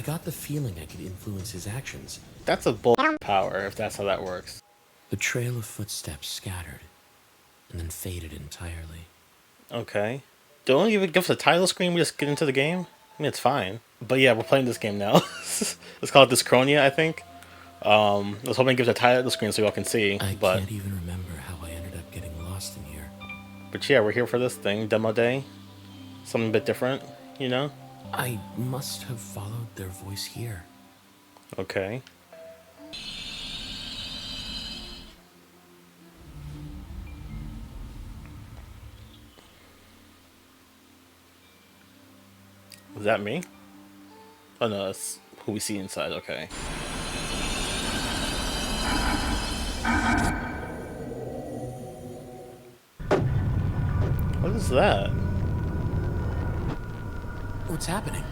got the feeling I could influence his actions. That's a bull power, if that's how that works. The trail of footsteps scattered, and then faded entirely. Okay. Don't even give us a title screen, we just get into the game? I mean, it's fine. But yeah, we're playing this game now. It's called Dyschronia, I think. I was hoping to give us a title screen so y'all can see, I but... can't even remember how I ended up getting lost in here. But yeah, we're here for this thing, demo day. Something a bit different, you know? I must have followed their voice here. Okay. Is that me? Oh no, that's who we see inside, okay. What is that? What's happening?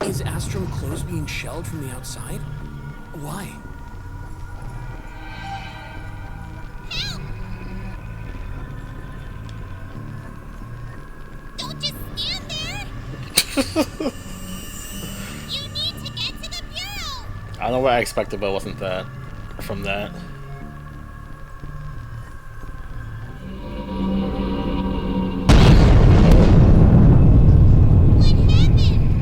Is Astrum Close being shelled from the outside? Why? Help! Don't just stand there! You need to get to the bureau! I don't know what I expected, but it wasn't that. From that. What happened?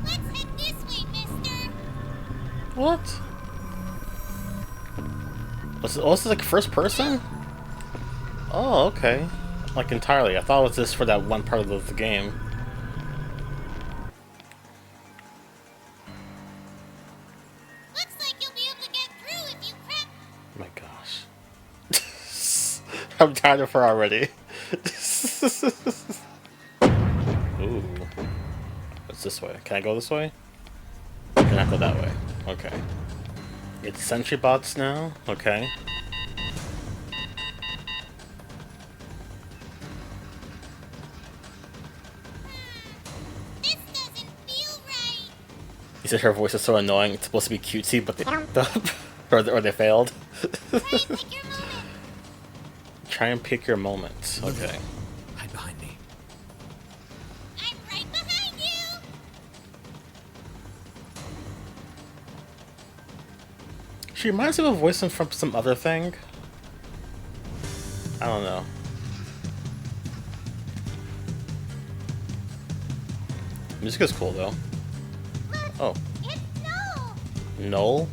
Let's head this way, mister. What? Oh, this is like first person? Oh, okay. Like entirely. I thought it was just for that one part of the game. Looks like you'll be able to get through if you crack. Oh my gosh. I'm tired of her already. Ooh. What's this way? Can I go this way? Can I go that way? Okay. It's sentry bots now? Okay. This doesn't feel right. You said her voice is so annoying, it's supposed to be cutesy, but they f***ed up. or they failed. Try and pick your moment. Try and pick your moment. Okay. Hide behind me. I'm right behind you. She reminds me of a voice from some other thing. I don't know. Music is cool though. Look, Oh, it's Noel. Noel?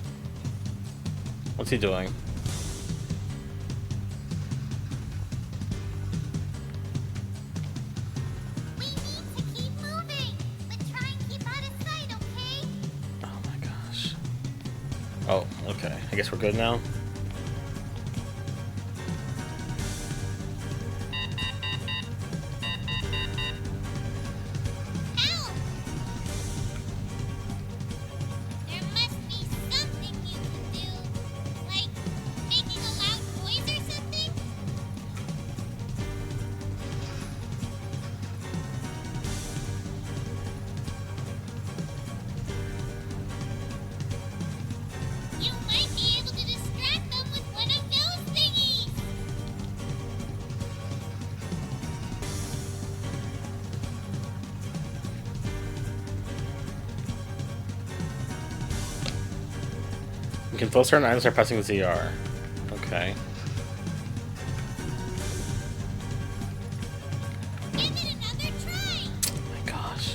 What's he doing? We need to keep moving, but try and keep out of sight, okay? Oh my gosh. Oh, okay. I guess we're good now. Help! There must be something you can do, like making a loud noise or something. You might be able to distract them with one of those thingies. You can throw certain items by pressing ZR. Okay. Give it another try. Oh my gosh.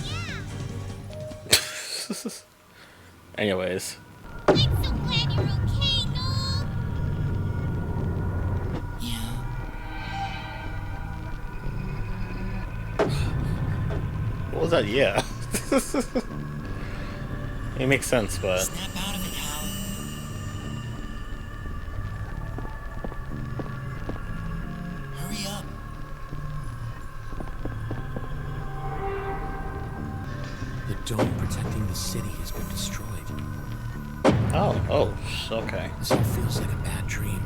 Yeah. Anyways. I'm so glad you're okay, Noel. Yeah. What was that? Yeah. It makes sense, but... Snap out of it, Hal. Hurry up. The dome protecting the city has been destroyed. Oh, okay. This all feels like a bad dream.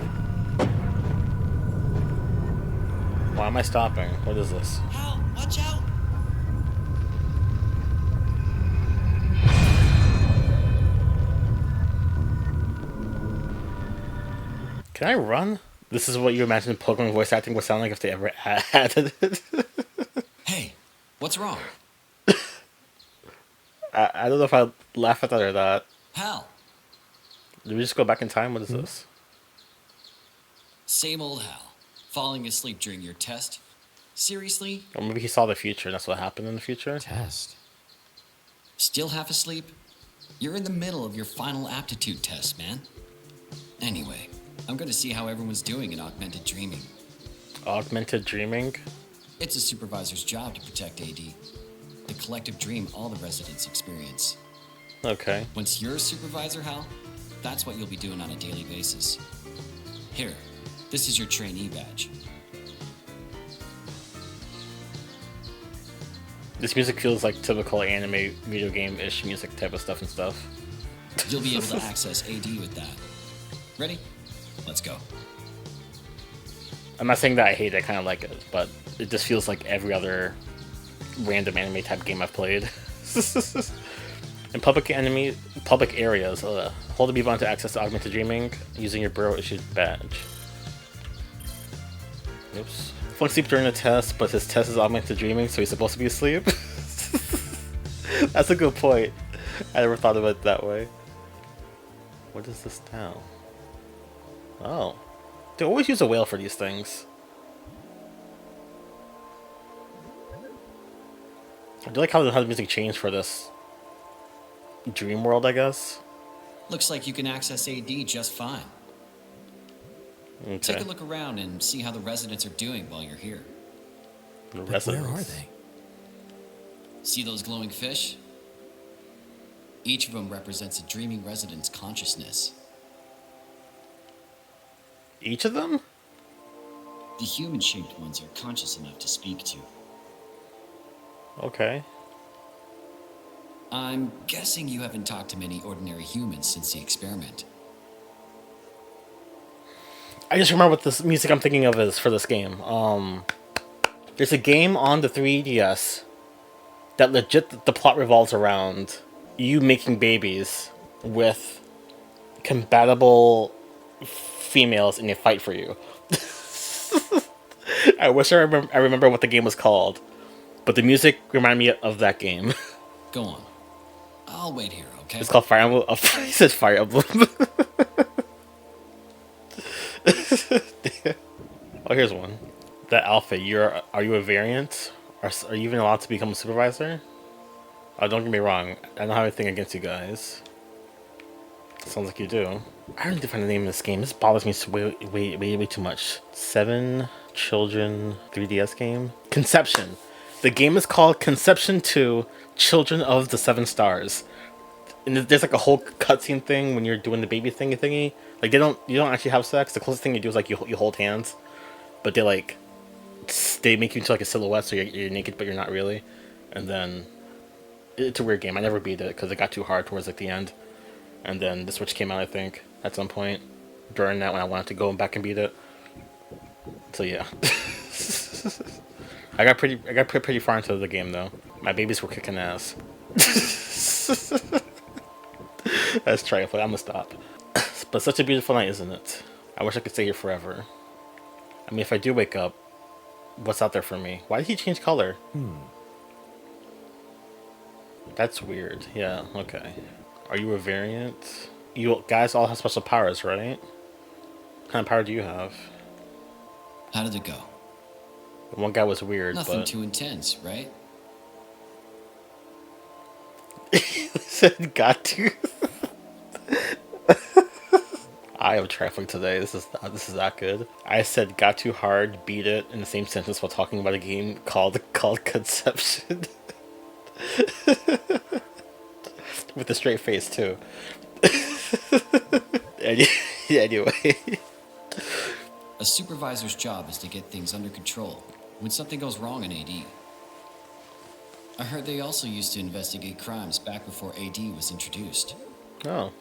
Why am I stopping? What is this? Hal, watch out! Can I run? This is what you imagine Pokemon voice acting would sound like if they ever added it. Hey, what's wrong? I don't know if I laugh at that or not. Hal, Did we just go back in time? What is this? same old Hal. Falling asleep during your test? Seriously? Or maybe he saw the future and that's what happened in the future? Test. Still half asleep? You're in the middle of your final aptitude test, man. Anyway, I'm gonna see how everyone's doing in Augmented Dreaming. Augmented dreaming? It's a supervisor's job to protect AD. The collective dream all the residents experience. Okay. Once you're a supervisor, Hal, that's what you'll be doing on a daily basis. Here, this is your trainee badge. This music feels like typical anime video game-ish music type of stuff and stuff. You'll be able to access AD with that. Ready? Let's go. I'm not saying that I hate it, I kind of like it, but it just feels like every other random anime type game I've played. In public areas, hold the B button to access Augmented Dreaming using your Bureau issued badge. Oops. Fun sleep during the test, but his test is Augmented Dreaming, so he's supposed to be asleep. That's a good point. I never thought of it that way. What is this now? Oh. They always use a whale for these things. I do like how the music changed for this dream world, I guess. Looks like you can access AD just fine. Okay. Take a look around and see how the residents are doing while you're here. The But where residents. are they? See those glowing fish? Each of them represents a dreaming resident's consciousness. Each of them? The human-shaped ones are conscious enough to speak to. Okay. I'm guessing you haven't talked to many ordinary humans since the experiment. I just remember what this music I'm thinking of is for this game. There's a game on the 3DS that legit the plot revolves around you making babies with compatible females and they fight for you. I wish I remember what the game was called, but the music reminded me of that game. Go on. I'll wait here, okay? It's called Fire Emblem. Oh, he says Fire Emblem. Oh, here's one. That outfit. Are you a variant? Are you even allowed to become a supervisor? Oh, don't get me wrong. I don't have anything against you guys. Sounds like you do. I don't need to find the name of this game. This bothers me way too much. 7 Children 3DS game. Conception. The game is called Conception 2: Children of the 7 Stars. And there's like a whole cutscene thing when you're doing the baby thingy. Like you don't actually have sex. The closest thing you do is like you hold hands, but they make you into like a silhouette, so you're naked but you're not really. And then it's a weird game. I never beat it because it got too hard towards like the end. And then the Switch came out, I think, at some point during that when I wanted to go back and beat it. So yeah, I got pretty far into the game though. My babies were kicking ass. That's trifling. I'm gonna stop. But such a beautiful night, isn't it? I wish I could stay here forever. I mean, if I do wake up, what's out there for me? Why did he change color? That's weird. Yeah, okay. Are you a variant? You guys all have special powers, right? What kind of power do you have? How did it go? One guy was weird, Nothing but... too intense, right? said got to. I am trifling today. This is not good. I said got too hard, beat it in the same sentence while talking about a game called Conception. With a straight face too. Anyway. A supervisor's job is to get things under control when something goes wrong in AD. I heard they also used to investigate crimes back before AD was introduced. Oh.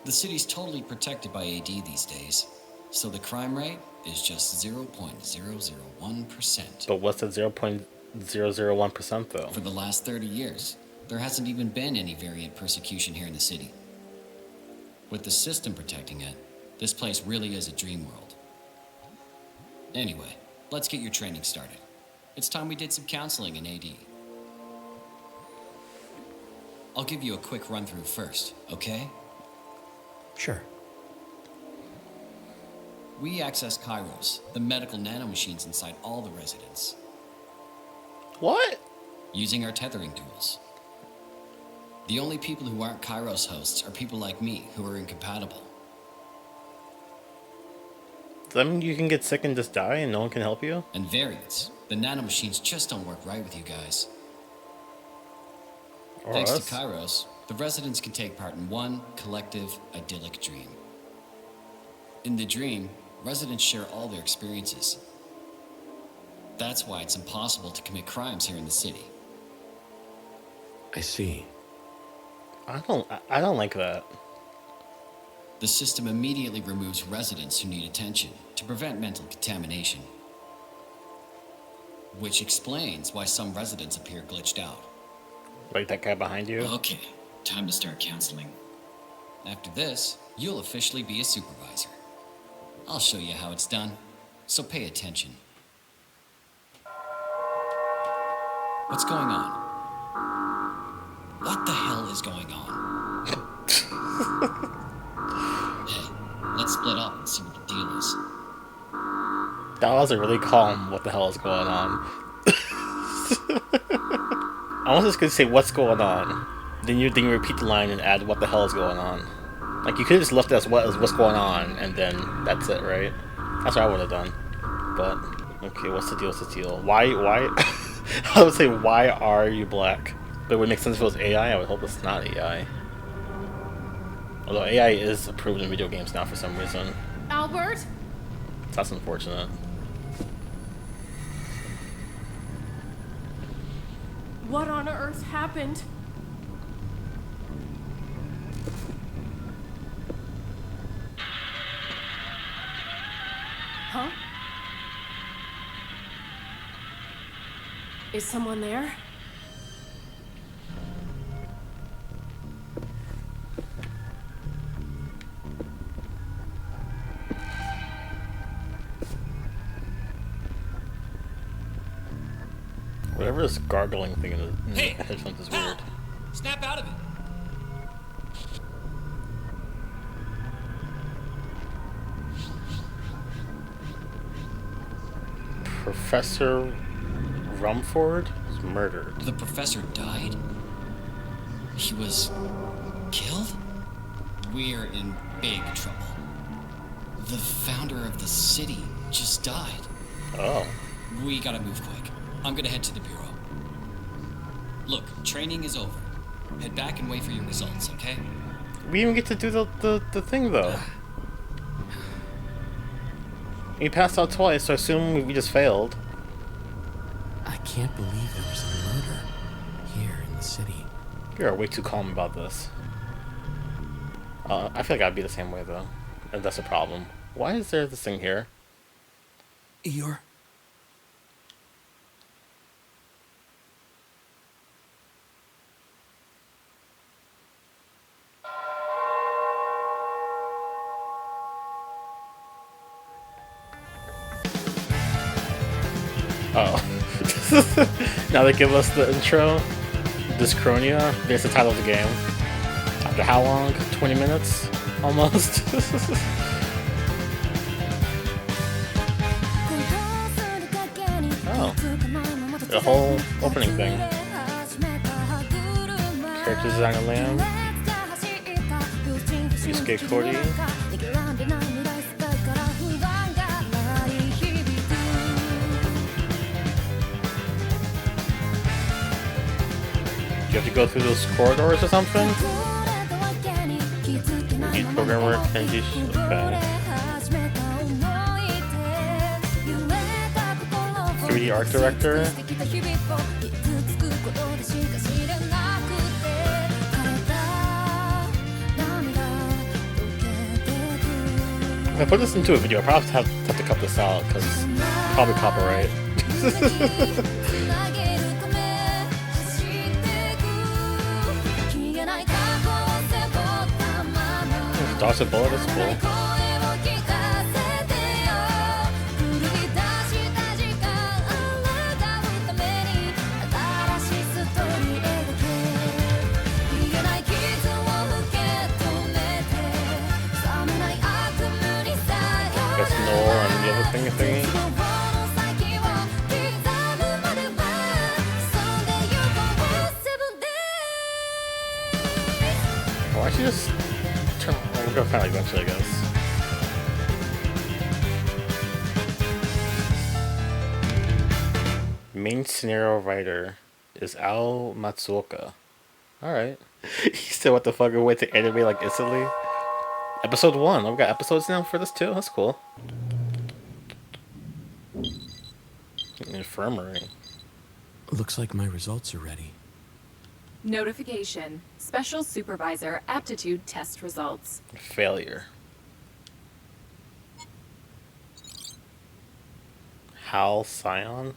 The city's totally protected by AD these days, so the crime rate is just 0.001%. But what's that 0.001% though? For the last 30 years, there hasn't even been any variant persecution here in the city. With the system protecting it, This place really is a dream world. Anyway, let's get your training started. It's time we did some counseling in AD. I'll give you a quick run through first, okay? Sure. We access Kairos, the medical nanomachines inside all the residents, What? using our tethering tools. The only people who aren't Kairos hosts are people like me who are incompatible. Does that mean you can get sick and just die and no one can help you? And variants. The nanomachines just don't work right with you guys. Or Thanks us? to Kairos, the residents can take part in one collective, idyllic dream. In the dream, residents share all their experiences. That's why it's impossible to commit crimes here in the city. I see. I don't like that. The system immediately removes residents who need attention to prevent mental contamination. Which explains why some residents appear glitched out. Like that guy behind you? Okay, time to start counseling. After this, you'll officially be a supervisor. I'll show you how it's done, so pay attention. What's going on? What the hell is going on? Hey, let's split up and see what the deal is. That wasn't really calm. What the hell is going on? I was just gonna say what's going on. Then you repeat the line and add what the hell is going on. Like you could have just left it as what's going on and then that's it, right? That's what I would have done. But okay, what's the deal? What's the deal? Why? I would say why are you black? But it would make sense if it was AI. I would hope it's not AI. Although AI is approved in video games now for some reason. Albert? That's unfortunate. What on earth happened? Huh? Is someone there? Whatever this gargling thing in the Hey, headphones is pal! weird. Snap out of it. Professor Rumford was murdered. The professor died? He was killed? We're in big trouble. The founder of the city just died. Oh. We gotta move quick. I'm gonna head to the bureau. Look, training is over. Head back and wait for your results, okay? We didn't even get to do the thing though. He passed out twice, so I assume we just failed. I can't believe there was a murder here in the city. You're way too calm about this. I feel like I'd be the same way though. And that's a problem. Why is there this thing here? You're... Oh. Now they give us the intro. Dyschronia. There's the title of the game. After how long? 20 minutes? Almost? Oh. The whole opening thing. Character designer Lamb. Yusuke Kori. Do you have to go through those corridors or something? Lead programmer Kenji. Okay. 3D art director. If I put this into a video, I probably have to cut this out because probably copyright. Dodge a bullet, that's cool. finger thingy. Why don't you just turn? Well, we're gonna find out eventually, I guess. Main scenario writer is Al Matsuoka. Alright. He said, what the fuck, a way to animate like instantly? Episode 1. Oh, we got episodes now for this too? That's cool. Infirmary. Looks like my results are ready. Notification. Special Supervisor Aptitude Test Results. Failure. Halcyon.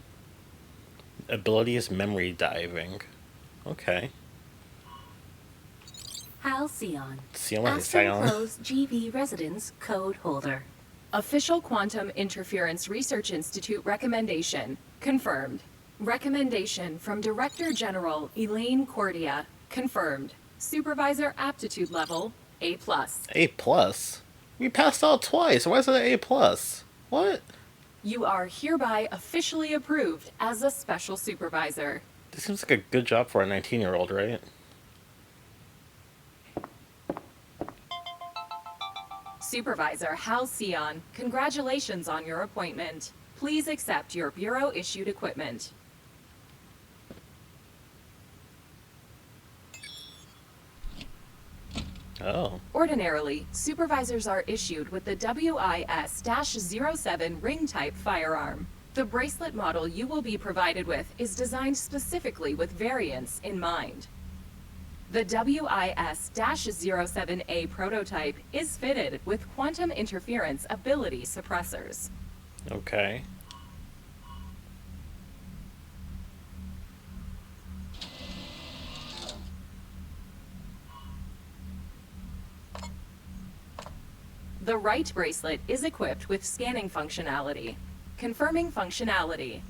Ability is memory diving. Okay. Halcyon. Halcyon. Astro's GV Residence Code Holder. Official Quantum Interference Research Institute recommendation. Confirmed. Recommendation from Director General Elaine Cordia. Confirmed. Supervisor Aptitude Level A+. A+? We passed out twice. Why is it an A+? What? You are hereby officially approved as a Special Supervisor. This seems like a good job for a 19-year-old, right? Supervisor Halcyon, congratulations on your appointment. Please accept your Bureau-issued equipment. Oh. Ordinarily, supervisors are issued with the WIS-07 ring-type firearm. The bracelet model you will be provided with is designed specifically with variants in mind. The WIS-07A prototype is fitted with quantum interference ability suppressors. Okay. The right bracelet is equipped with scanning functionality. Confirming functionality.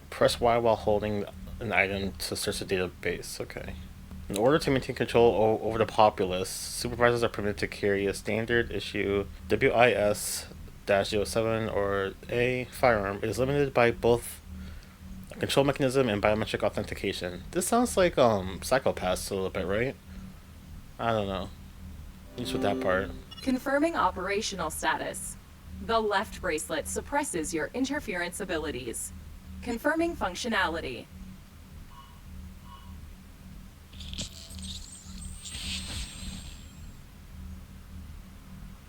Press Y while holding an item to search the database. Okay. In order to maintain control over the populace, supervisors are permitted to carry a standard issue WIS-07 or A firearm. It is limited by both a control mechanism and biometric authentication. This sounds like Psychopaths a little bit, right? I don't know. At least with that part. Confirming operational status. The left bracelet suppresses your interference abilities. Confirming functionality.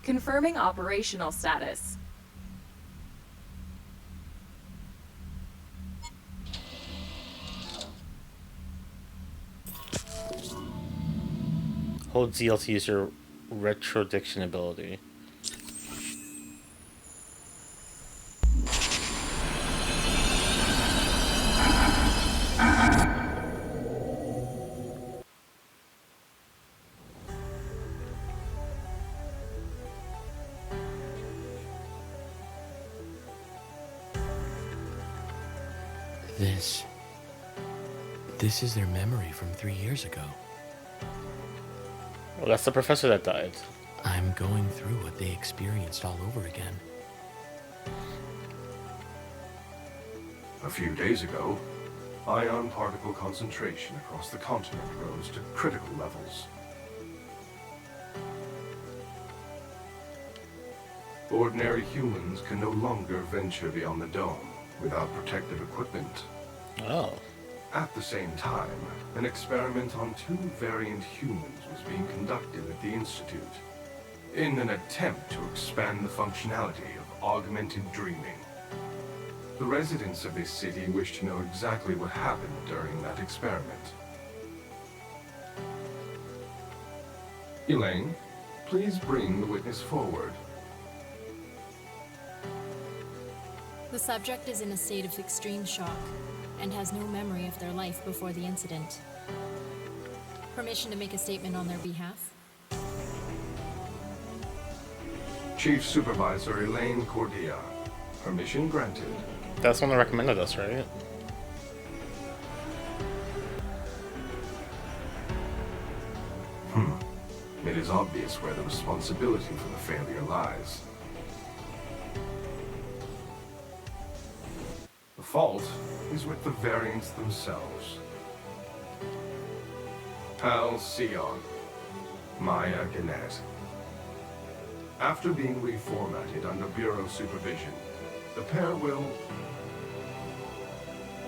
Confirming operational status. Hold ZL to use your retrodiction ability. This is their memory from 3 years ago. Well, that's the professor that died. I'm going through what they experienced all over again. A few days ago, ion particle concentration across the continent rose to critical levels. Ordinary humans can no longer venture beyond the dome without protective equipment. Oh. At the same time, an experiment on 2 variant humans was being conducted at the Institute in an attempt to expand the functionality of augmented dreaming. The residents of this city wish to know exactly what happened during that experiment. Elaine, please bring the witness forward. The subject is in a state of extreme shock and has no memory of their life before the incident. Permission to make a statement on their behalf? Chief Supervisor Elaine Cordia. Permission granted. That's one that recommended us, right? It is obvious where the responsibility for the failure lies. The fault is with the variants themselves. Halcyon, Maya Gannett. After being reformatted under Bureau supervision, the pair will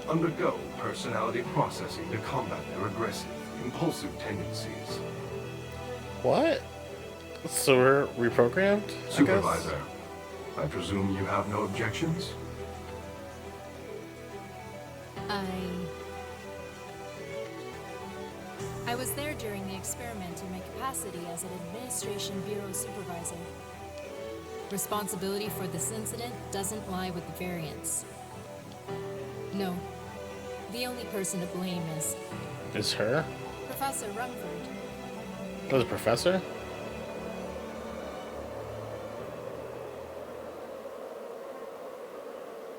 undergo personality processing to combat their aggressive, impulsive tendencies. What? So we're reprogrammed? Supervisor, I presume you have no objections? I was there during the experiment in my capacity as an Administration Bureau supervisor. Responsibility for this incident doesn't lie with the variants. No. The only person to blame is... Is her? Professor Rumford. That was a professor?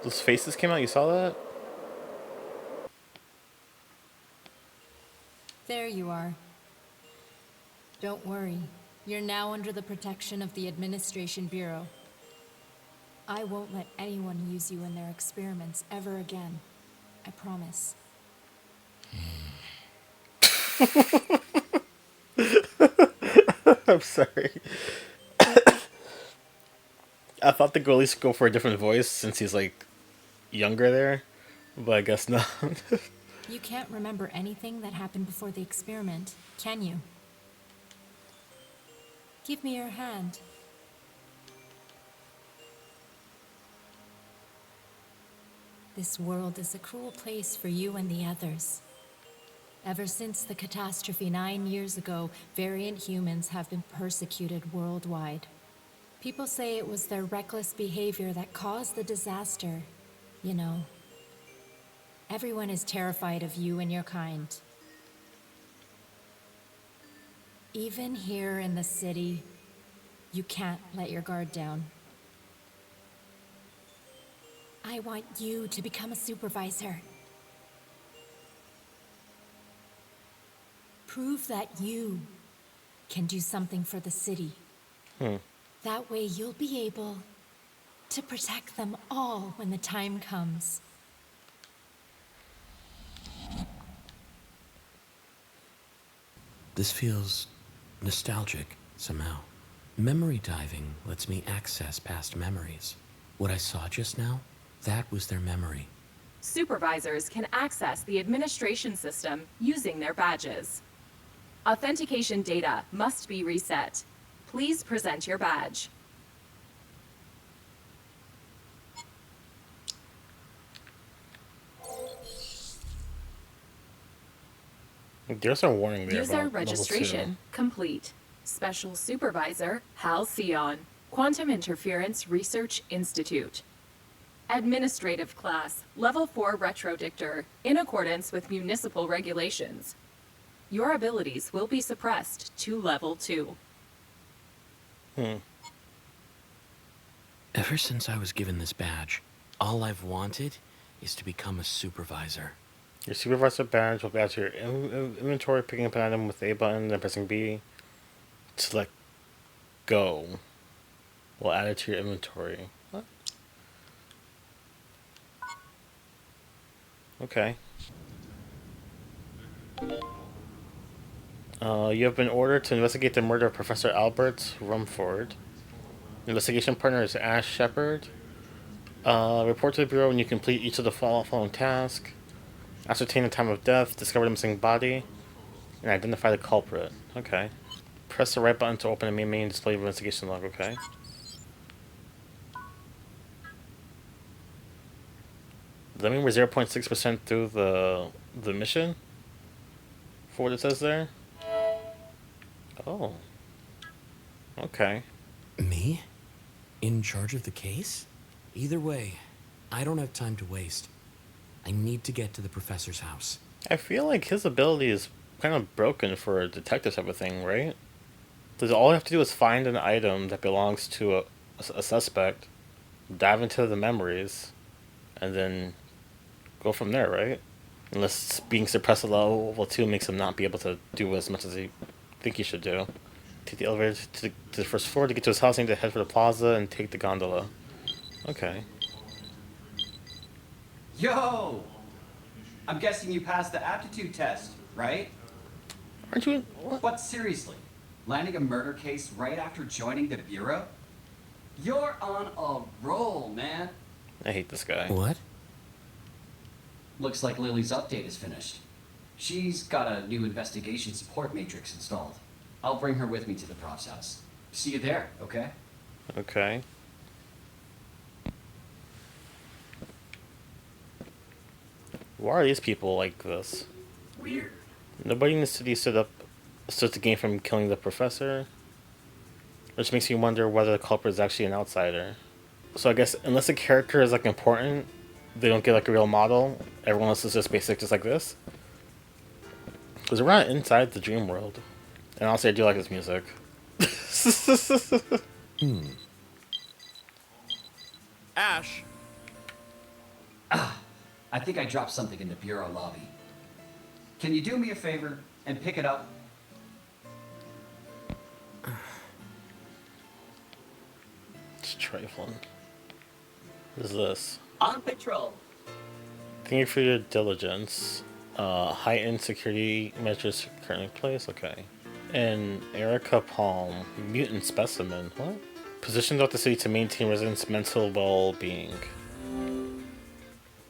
Those faces came out, you saw that? There you are. Don't worry. You're now under the protection of the Administration Bureau. I won't let anyone use you in their experiments ever again. I promise. I'm sorry. I thought they could at least go for a different voice since he's like younger there, but I guess not. You can't remember anything that happened before the experiment, can you? Give me your hand. This world is a cruel place for you and the others. Ever since the catastrophe 9 years ago, variant humans have been persecuted worldwide. People say it was their reckless behavior that caused the disaster, you know. Everyone is terrified of you and your kind. Even here in the city, you can't let your guard down. I want you to become a supervisor. Prove that you can do something for the city. That way you'll be able to protect them all when the time comes. This feels nostalgic somehow. Memory diving lets me access past memories. What I saw just now, that was their memory. Supervisors can access the administration system using their badges. Authentication data must be reset. Please present your badge. There's a warning there User about registration complete. Special Supervisor Halcyon, Quantum Interference Research Institute. Administrative class, Level 4 Retrodictor, in accordance with municipal regulations. Your abilities will be suppressed to Level 2. Ever since I was given this badge, all I've wanted is to become a supervisor. Your supervisor badge will be added to your inventory, picking up an item with A button, then pressing B. Select Go. Will add it to your inventory. What? Okay. You have been ordered to investigate the murder of Professor Albert Rumford. Investigation partner is Ash Shepard. Report to the Bureau when you complete each of the following tasks. Ascertain the time of death, discover the missing body, and identify the culprit. Okay. Press the right button to open the main display of investigation log. Okay. Does that mean we're 0.6% through the mission? For what it says there? Oh. Okay. Me? In charge of the case? Either way, I don't have time to waste. I need to get to the professor's house. I feel like his ability is kind of broken for a detective type of thing, right? Does all you have to do is find an item that belongs to a suspect, dive into the memories, and then go from there, right? Unless being suppressed at level 2 makes him not be able to do as much as he think he should do. Take the elevator to the first floor to get to his house. Need to head for the plaza and take the gondola. Okay. Yo! I'm guessing you passed the aptitude test, right? Aren't you? What? But seriously, landing a murder case right after joining the Bureau? You're on a roll, man. I hate this guy. What? Looks like Lily's update is finished. She's got a new investigation support matrix installed. I'll bring her with me to the prof's house. See you there, okay? Okay. Why are these people like this? Weird. Nobody in the city stood to gain from killing the professor. Which makes me wonder whether the culprit is actually an outsider. So I guess unless a character is like important, they don't get like a real model. Everyone else is just basic, just like this. Because we're not inside the dream world. And honestly, I do like his music. Ash! I think I dropped something in the Bureau lobby. Can you do me a favor and pick it up? It's trifling. What is this? On patrol. Thank you for your diligence. Heightened security measures currently in place. Okay. And Erica Palm, mutant specimen. What? Positioned throughout the city to maintain residents' mental well-being.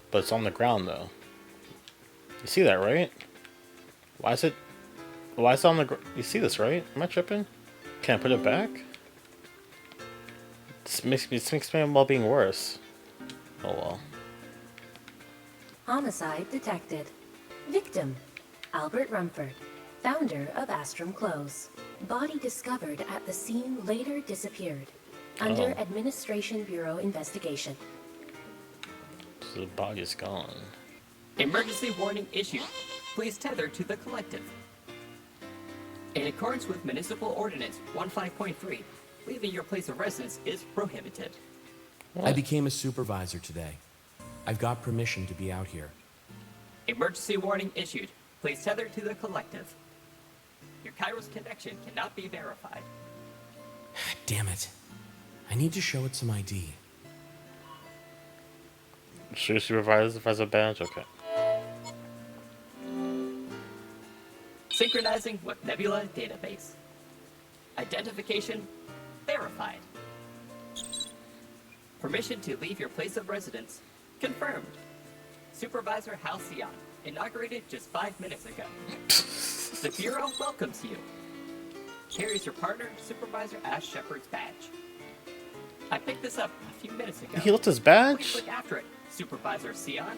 But it's on the ground though. You see that, right? Why is it on the ground? You see this, right? Am I tripping? Can I put it back? This makes my well-being worse. Oh well. Homicide detected. Victim, Albert Rumford, founder of Astrum Clothes. Body discovered at the scene, later disappeared. Under Administration Bureau investigation. So the body is gone. Emergency warning issued. Please tether to the collective. In accordance with Municipal Ordinance 15.3, leaving your place of residence is prohibited. I became a supervisor today. I've got permission to be out here. Emergency warning issued. Please tether to the collective. Your Kairos connection cannot be verified. Damn it. I need to show it some ID. Should supervise if has a badge? Okay. Synchronizing with Nebula database. Identification verified. Permission to leave your place of residence confirmed. Supervisor Halcyon, inaugurated just 5 minutes ago. The Bureau welcomes you. Carries your partner, Supervisor Ash Shepard's badge. I picked this up a few minutes ago. He left his Please badge? look after it, Supervisor Sion.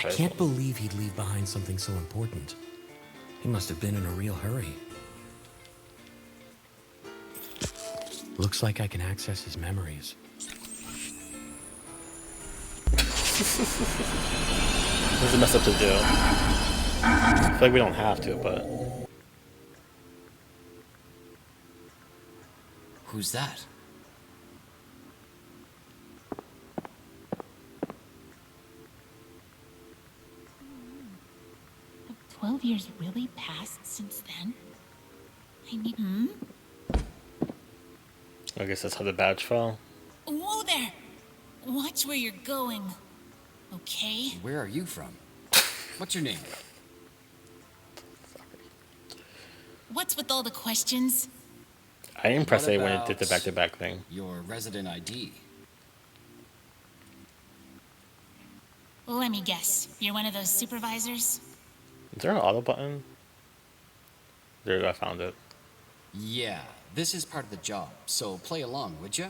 I can't believe he'd leave behind something so important. He must have been in a real hurry. Looks like I can access his memories. This is messed up to do. I feel like we don't have to, but... Who's that? Have 12 years really passed since then? I mean, I guess that's how the badge fell. Whoa there! Watch where you're going, okay? Where are you from? What's your name? What's with all the questions? I didn't press What A when it about did the back-to-back thing. Your resident ID. Let me guess. You're one of those supervisors? Is there an auto button? There you go, I found it. Yeah, this is part of the job, so play along, would you?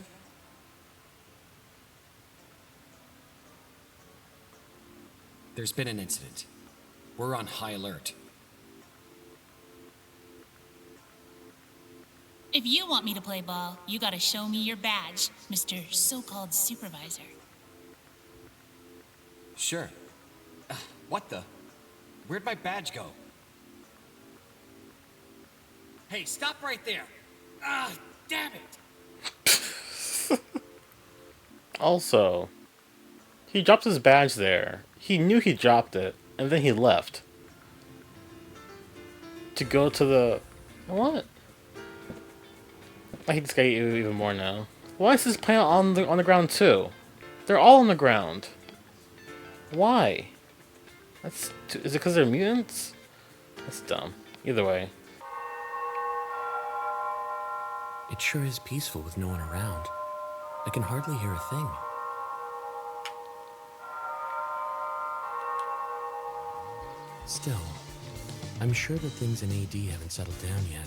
There's been an incident. We're on high alert. If you want me to play ball, you gotta show me your badge, Mr. So-called supervisor. Sure. What the? Where'd my badge go? Hey, stop right there! Ah, damn it! Also, he dropped his badge there. He knew he dropped it, and then he left. To go to the... What? I hate this guy even more now. Why is this planet on the ground too? They're all on the ground. Why? Is it because they're mutants? That's dumb. Either way. It sure is peaceful with no one around. I can hardly hear a thing. Still, I'm sure that things in AD haven't settled down yet.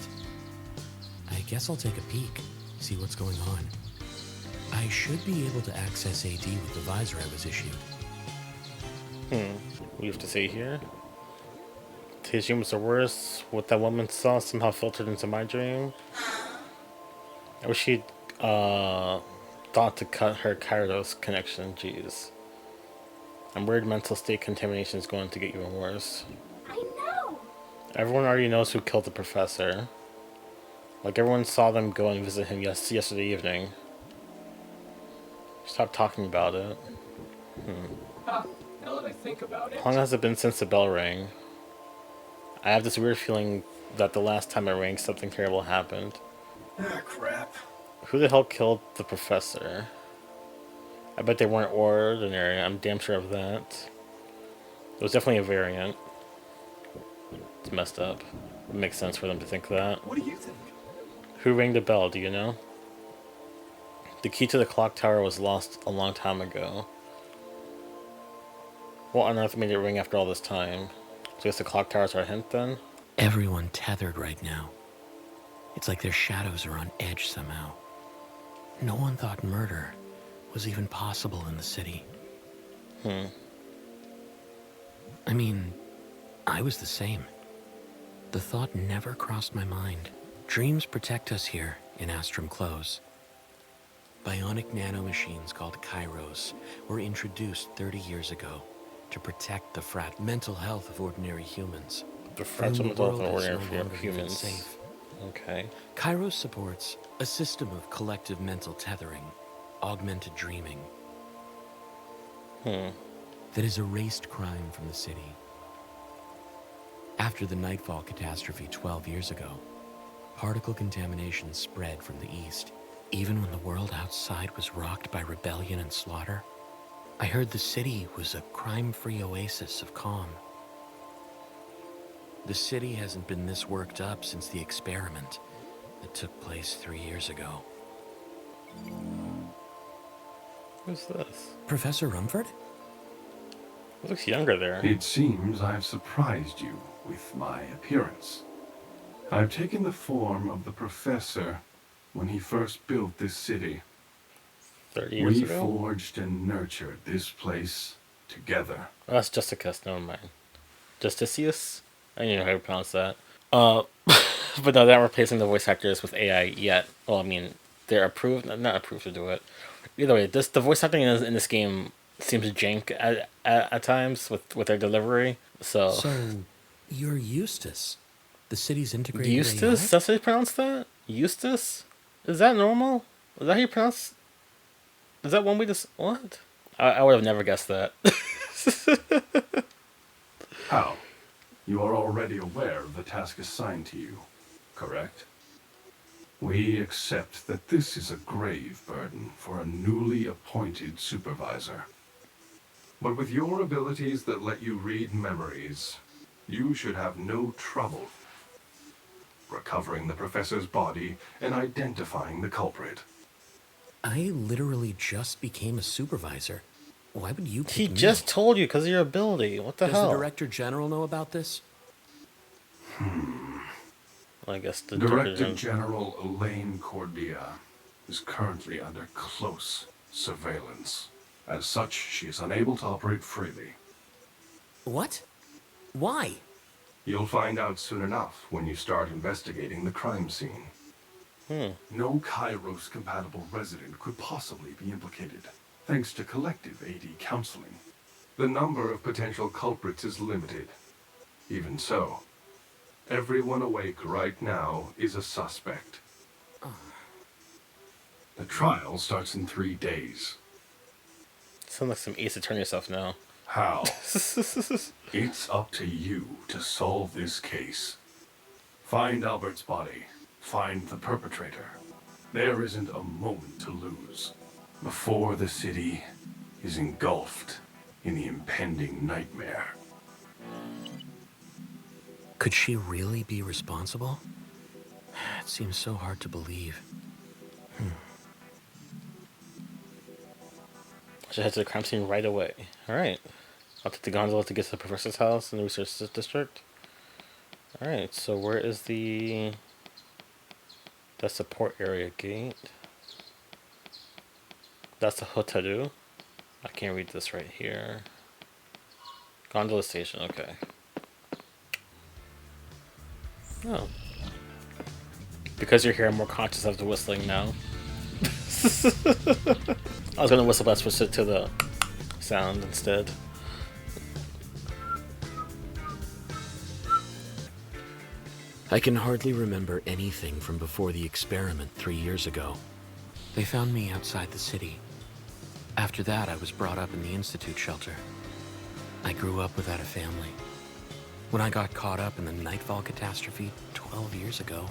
I guess I'll take a peek, see what's going on. I should be able to access AD with the visor I was issued. We have to see here. His dreams are worse. What that woman saw somehow filtered into my dream. I wish she'd thought to cut her Kairos connection. Jeez. I'm worried mental state contamination is going to get even worse. I know! Everyone already knows who killed the professor. Like everyone saw them go and visit him yesterday evening. Stop talking about it. Now that I think about it. How long has it been since the bell rang? I have this weird feeling that the last time it rang, something terrible happened. Ah, crap. Who the hell killed the professor? I bet they weren't ordinary. I'm damn sure of that. It was definitely a variant. It's messed up. It makes sense for them to think that. What do you think? Who rang the bell, do you know? The key to the clock tower was lost a long time ago. What on earth made it ring after all this time? So I guess the clock towers are a hint then? Everyone tethered right now. It's like their shadows are on edge somehow. No one thought murder was even possible in the city. I mean, I was the same. The thought never crossed my mind. Dreams protect us here in Astrum Close. Bionic nanomachines called Kairos were introduced 30 years ago to protect the mental health of ordinary humans. The fragile mental health of World is ordinary no longer even humans. safe. Okay. Kairos supports a system of collective mental tethering, augmented dreaming, that has erased crime from the city. After the Nightfall catastrophe 12 years ago, particle contamination spread from the east. Even when the world outside was rocked by rebellion and slaughter, I heard the city was a crime-free oasis of calm. The city hasn't been this worked up since the experiment that took place 3 years ago. Who's this? Professor Rumford? He looks younger there. It seems I've surprised you with my appearance. I've taken the form of the professor when he first built this city. 30 years We ago? forged and nurtured this place together. Oh, that's Justicus, never mind. Justicius? I don't even know how to pronounce that. But no, they're not replacing the voice actors with AI yet. Well, I mean, they're approved, not approved to do it. Either way, the voice acting in this game seems jank at times with their delivery. So You're Eustace, the city's integrated Eustace? AI? That's how you pronounce that? Eustace? Is that normal? Is that how you pronounce? Is that one way to? What? I would have never guessed that. How? You are already aware of the task assigned to you, correct? We accept that this is a grave burden for a newly appointed supervisor. But with your abilities that let you read memories, you should have no trouble recovering the professor's body and identifying the culprit. I literally just became a supervisor. Why would you pick He me? just told you because of your ability. What the Does hell? the Director General know about this? I guess the Director General Elaine Cordia is currently under close surveillance. As such, she is unable to operate freely. What? Why? You'll find out soon enough when you start investigating the crime scene. No Kairos-compatible resident could possibly be implicated, thanks to collective AD counseling. The number of potential culprits is limited. Even so, everyone awake right now is a suspect. The trial starts in 3 days. Sounds like some Ace Attorney stuff now. How? It's up to you to solve this case. Find Albert's body. Find the perpetrator. There isn't a moment to lose before the city is engulfed in the impending nightmare. Could she really be responsible? It seems so hard to believe. I should head to the crime scene right away. Alright. I'll take the gondola to get to the professor's house in the research district. Alright, so where is the support area gate? That's the hotaru. I can't read this right here. Gondola station, okay. Oh. Because you're here, I'm more conscious of the whistling now. I was gonna whistle, but I switched it to the sound instead. I can hardly remember anything from before the experiment 3 years ago. They found me outside the city. After that, I was brought up in the Institute shelter. I grew up without a family. When I got caught up in the Nightfall catastrophe 12 years ago,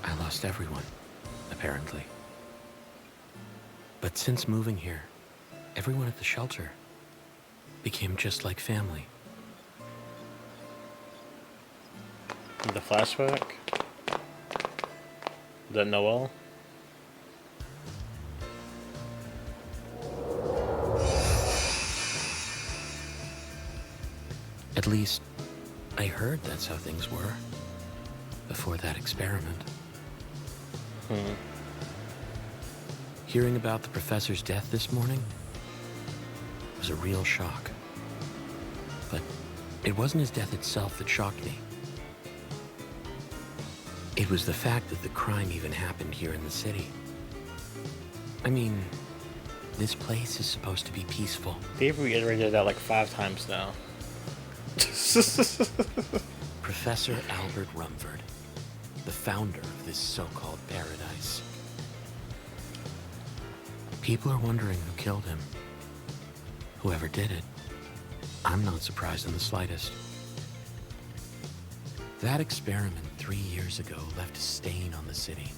I lost everyone, apparently. But since moving here, everyone at the shelter became just like family. The flashback? Is that Noel? At least, I heard that's how things were before that experiment. Hearing about the professor's death this morning was a real shock. But it wasn't his death itself that shocked me. It was the fact that the crime even happened here in the city. I mean, this place is supposed to be peaceful. They've reiterated that like 5 times now. Professor Albert Rumford, the founder of this so-called paradise. People are wondering who killed him. Whoever did it, I'm not surprised in the slightest. That experiment 3 years ago left a stain on the city,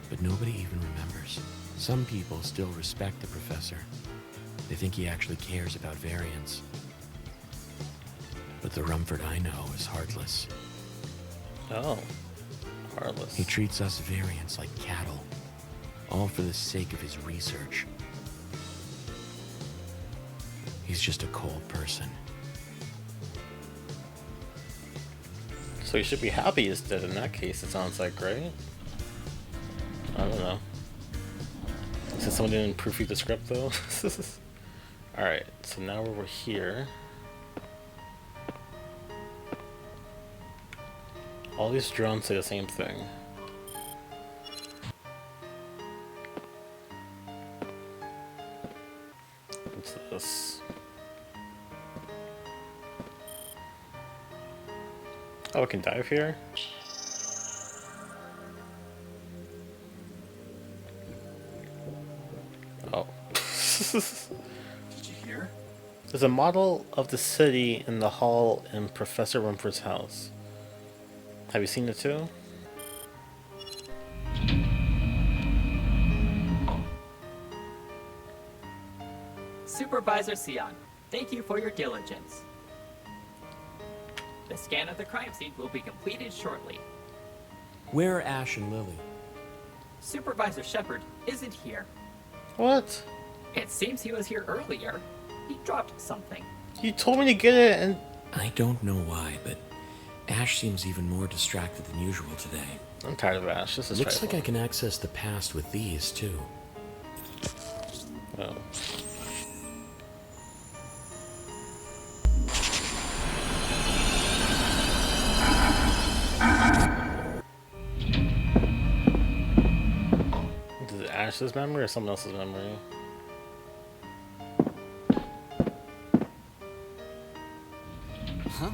but nobody even remembers. Some people still respect the professor. They think he actually cares about variants. But the Rumford I know is heartless. Oh, heartless. He treats us variants like cattle, all for the sake of his research. He's just a cold person. So you should be happy he's dead in that case, it sounds like, right? I don't know. Since someone didn't proofread the script, though. Alright, so now we're here. All these drones say the same thing. What's this? Oh, I can dive here? Oh. Did you hear? There's a model of the city in the hall in Professor Rumford's house. Have you seen it too? Supervisor Sion, thank you for your diligence. The scan of the crime scene will be completed shortly. Where are Ash and Lily? Supervisor Shepard isn't here. What? It seems he was here earlier. He dropped something. You told me to get it and... I don't know why, but Ash seems even more distracted than usual today. I'm tired of Ash. This is Looks trifling. like I can access the past with these, too. Oh. Is it Ash's memory or someone else's memory? Huh?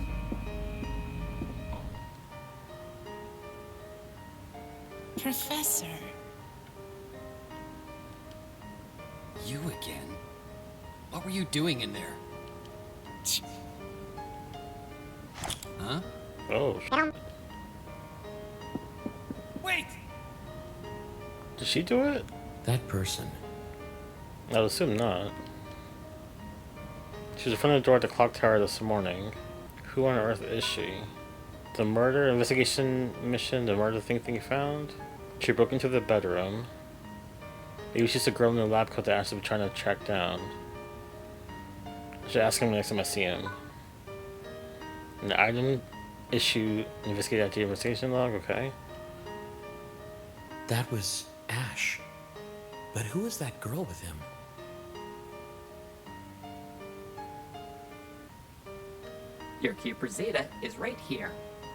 Professor. You again? What were you doing in there? Huh? Oh. Wait! Did she do it? That person. I would assume not. She was in front of the door at the clock tower this morning. Who on earth is she? The murder investigation mission, the murder thing you found? She broke into the bedroom. Maybe she's the girl in the lab coat that Ashley was trying to track down. I should ask him next time I see him. An item issue investigate active investigation log, okay. That was Ash. But who was that girl with him? Your Keeper Zeta is right here.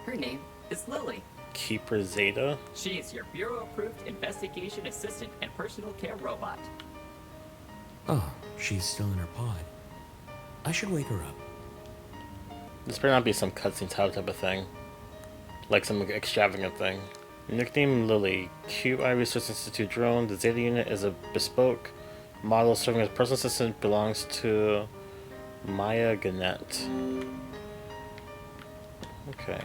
Her name is Lily. Keeper Zeta? She is your Bureau-approved investigation assistant and personal care robot. Oh, she's still in her pod. I should wake her up. This better not be some cutscene type of thing. Like some extravagant thing. Nickname Lily. QI Research Institute drone. The Zeta unit is a bespoke model serving as personal assistant, belongs to Maya Gannett. Okay.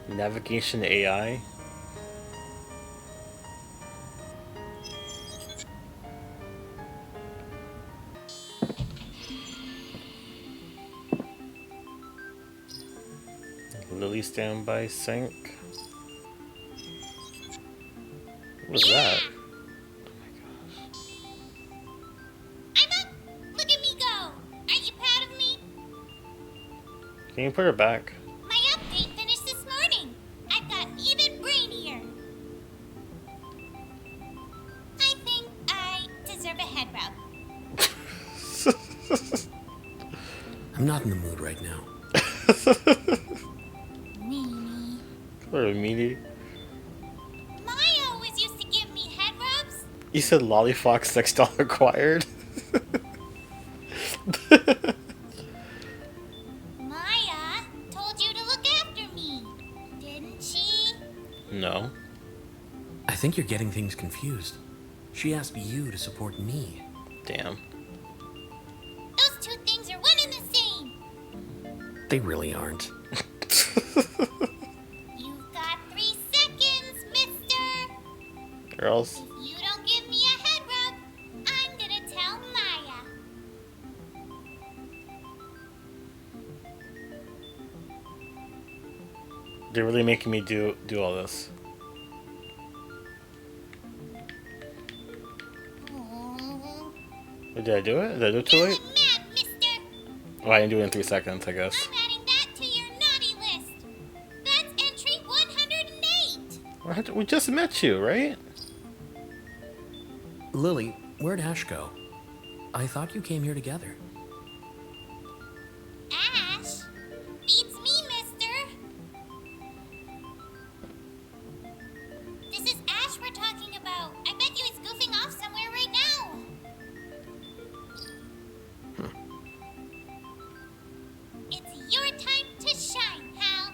Navigation AI. Lily standby sync. What was that? I'm up! Look at me go! Aren't you proud of me? Can you put her back? My update finished this morning. I've gotten even brainier. I think I deserve a head rub. I'm not in the mood right now. Meanie. Or a meaty. Maya always used to give me head rubs. You said Lollyfox $6 acquired? Maya told you to look after me, didn't she? No. I think you're getting things confused. She asked you to support me. Damn. Those two things are one and the same. They really aren't. You've got 3 seconds, mister. Girls. If you don't give me a head rub, I'm gonna tell Maya. They're really making me do all this. Oh, Did I do it? Did I do it too late? mad, mister. Oh, I didn't do it in 3 seconds, I guess. I'm adding that to your naughty list. That's entry 108. We just met you, right? Lily, where'd Ash go? I thought you came here together. Ash? Beats me, mister. This is Ash we're talking about. I bet you he's goofing off somewhere right now. It's your time to shine, Hal.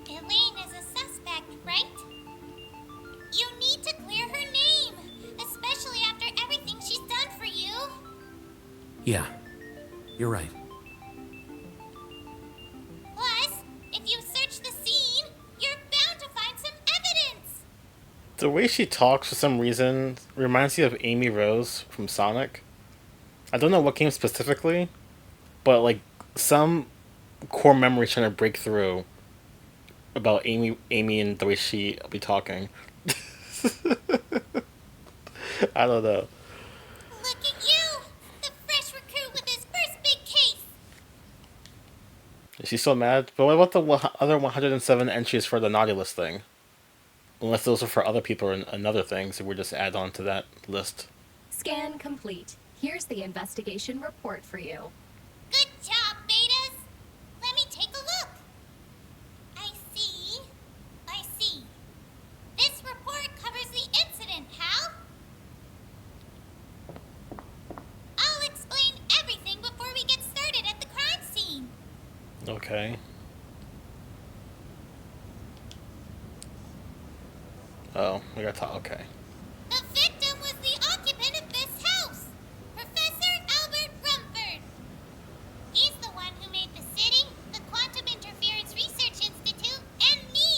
Elaine is a suspect, right? You need to clear her name, especially after everything she's done for you. Yeah, you're right. Plus, if you search the scene, you're bound to find some evidence. The way she talks, for some reason, reminds me of Amy Rose from Sonic. I don't know what game specifically, but like some core memory trying to break through about Amy and the way she be talking. I don't know. Look at you, the fresh recruit with his first big case. Is she still mad? But what about the other 107 entries for the naughty list thing? Unless those are for other people and other things, and we're just add on to that list. Scan complete. Here's the investigation report for you. Good job, Betas. Let me take a look. I see. This report covers the incident, Hal. I'll explain everything before we get started at the crime scene. Okay. Oh, we got to okay. The victim was the occupant of this house, Professor Albert Rumford. He's the one who made the city, the Quantum Interference Research Institute, and me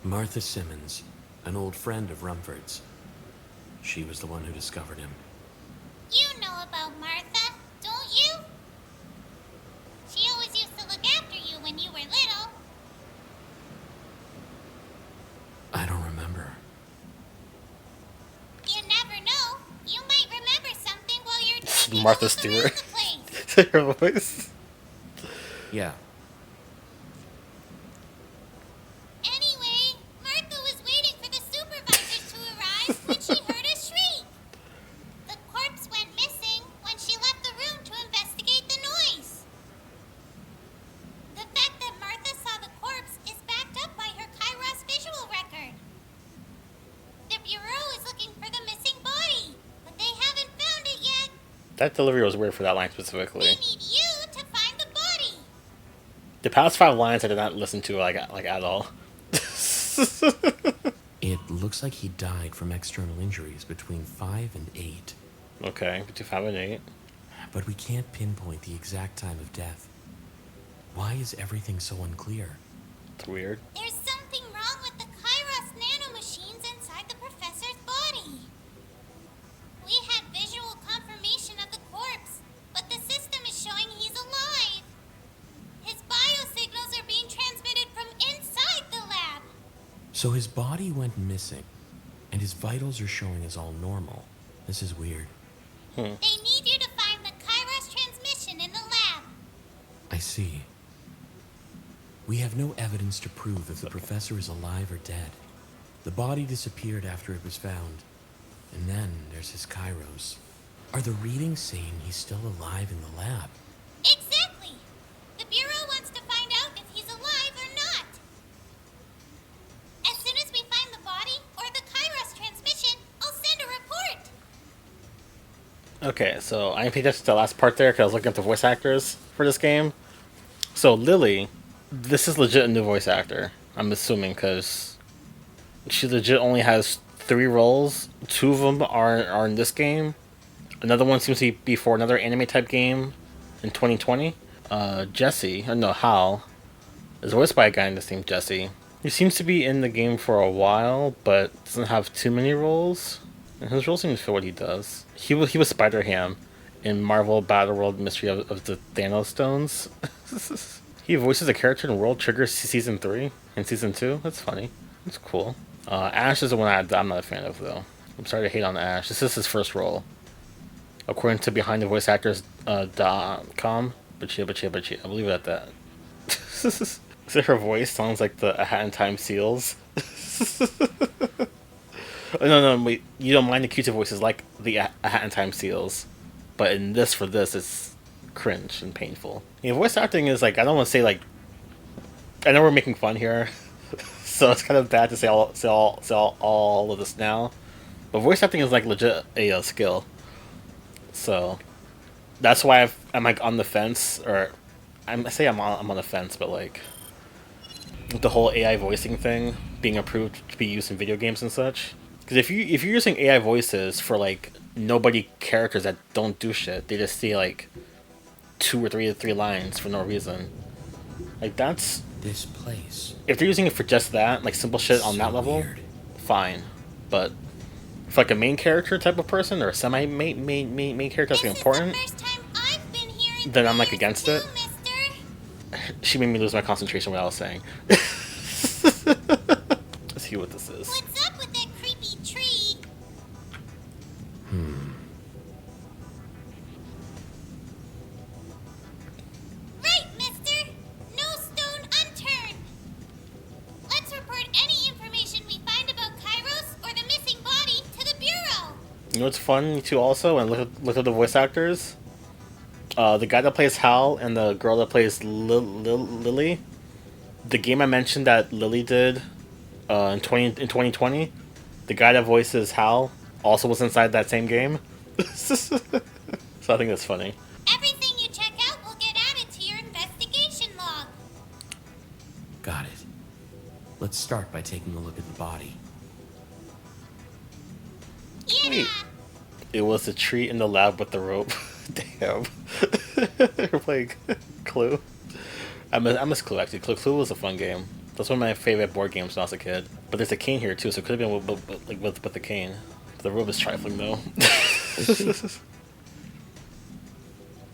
Martha Simmons, an old friend of Rumford's. She was the one who discovered him. You know about Martha, don't you? She always used to look after you when you were little. I don't remember. You never know. You might remember something while you're taking a Martha look Stewart. around the place. Her voice. Yeah. Anyway, Martha was waiting for the supervisors to arrive when she heard a shriek. The corpse went missing when she left the room to investigate the noise. The fact that Martha saw the corpse is backed up by her Kairos visual record. The Bureau is looking for the missing body, but they haven't found it yet. That delivery was weird for that line They specifically. need you to find the body. The past 5 lines I did not listen to like at all. It looks like he died from external injuries between 5 and 8. Okay, between 5 and 8. But we can't pinpoint the exact time of death. Why is everything so unclear? It's weird. There's something wrong with the Kairos nanomachines inside the professor's body. We had visual confirmation of the corpse, but the system is showing he's alive. His biosignals are being transmitted from inside the lab. So his body went missing, and his vitals are showing as all normal. This is weird. They need you to find the Kairos transmission in the lab. I see. We have no evidence to prove if the professor is alive or dead. The body disappeared after it was found. And then there's his Kairos. Are the readings saying he's still alive in the lab? Exactly. The Bureau wants to find out if he's alive or not. As soon as we find the body or the Kairos transmission, I'll send a report. Okay, so I paid attention to the last part there because I was looking up the voice actors for this game. So Lily, this is legit a new voice actor, I'm assuming, because she legit only has 3 roles. 2 of them are in this game. Another one seems to be for another anime type game in 2020. Hal, is voiced by a guy named Jesse. He seems to be in the game for a while, but doesn't have too many roles. And his role seems to fit what he does. He was Spider-Ham in Marvel Battle World Mystery of the Thanos Stones. He voices a character in World Trigger Season 3 and Season 2. That's funny. That's cool. Ash is the one I'm not a fan of, though. I'm sorry to hate on Ash. This is his first role. According to BehindTheVoiceActors.com. But yeah, I'll leave it at that. So her voice sounds like the A Hat in Time Seals. No, wait. You don't mind the cutesy voices like the A Hat in Time Seals. But in this, it's cringe and painful. Yeah, voice acting is like, I don't want to say like, I know we're making fun here, so it's kind of bad to say all of this now. But voice acting is like legit a skill. So that's why I'm like on the fence, or I'm on the fence, but like the whole AI voicing thing being approved to be used in video games and such. Because if you're using AI voices for like nobody characters that don't do shit, they just say like 2 or 3 lines for no reason. Like that's This place. if they're using it for just that, like simple shit on So that level, weird. fine. But for like a main character type of person or a semi main character that's important, First time I've been here in then I'm like 3 against years it. too, mister. She made me lose my concentration what I was saying. Let's see what this is. What's up with that creepy tree? Right, mister. No stone unturned. Let's report any information we find about Kairos or the missing body to the Bureau. You know what's fun too also, and look at the voice actors? The guy that plays Hal and the girl that plays Lily. The game I mentioned that Lily did in 2020, the guy that voices Hal also was inside that same game. So I think that's funny. Everything you check out will get added to your investigation log. Got it. Let's start by taking a look at the body. Yeah. Wait. It was the tree in the lab with the rope. Damn. We're playing Clue. I miss Clue actually. Clue was a fun game. That's one of my favorite board games when I was a kid. But there's a cane here too, so it could have been with the cane. The room is trifling though.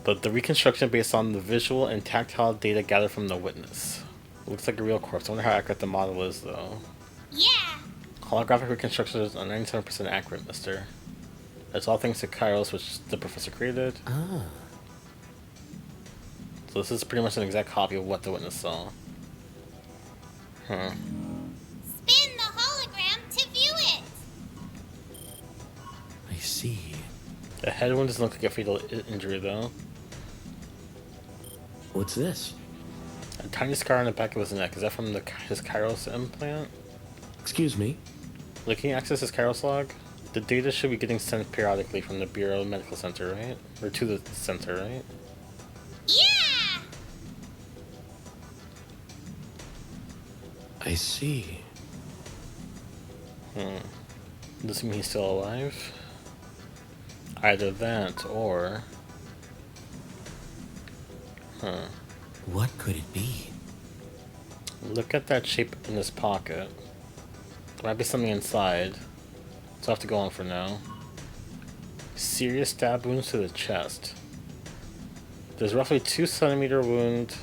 But the reconstruction based on the visual and tactile data gathered from the witness. Looks like a real corpse. I wonder how accurate the model is though. Yeah. Holographic reconstructions are 97% accurate, mister. It's all thanks to Kairos, which the professor created. Ah. So this is pretty much an exact copy of what the witness saw. Huh. Spin the hologram to view it. I see. The head wound doesn't look like a fatal injury though. What's this? A tiny scar on the back of his neck. Is that from his Kairos implant? Excuse me? Like, can you access his Kairos log? The data should be getting sent periodically from the Bureau Medical Center, right? Or to the center, right? Yeah. I see. Does it mean he's still alive? Either that, or... What could it be? Look at that shape in his pocket. There might be something inside. So I have to go on for now. Serious stab wounds to the chest. There's roughly 2 centimeter wound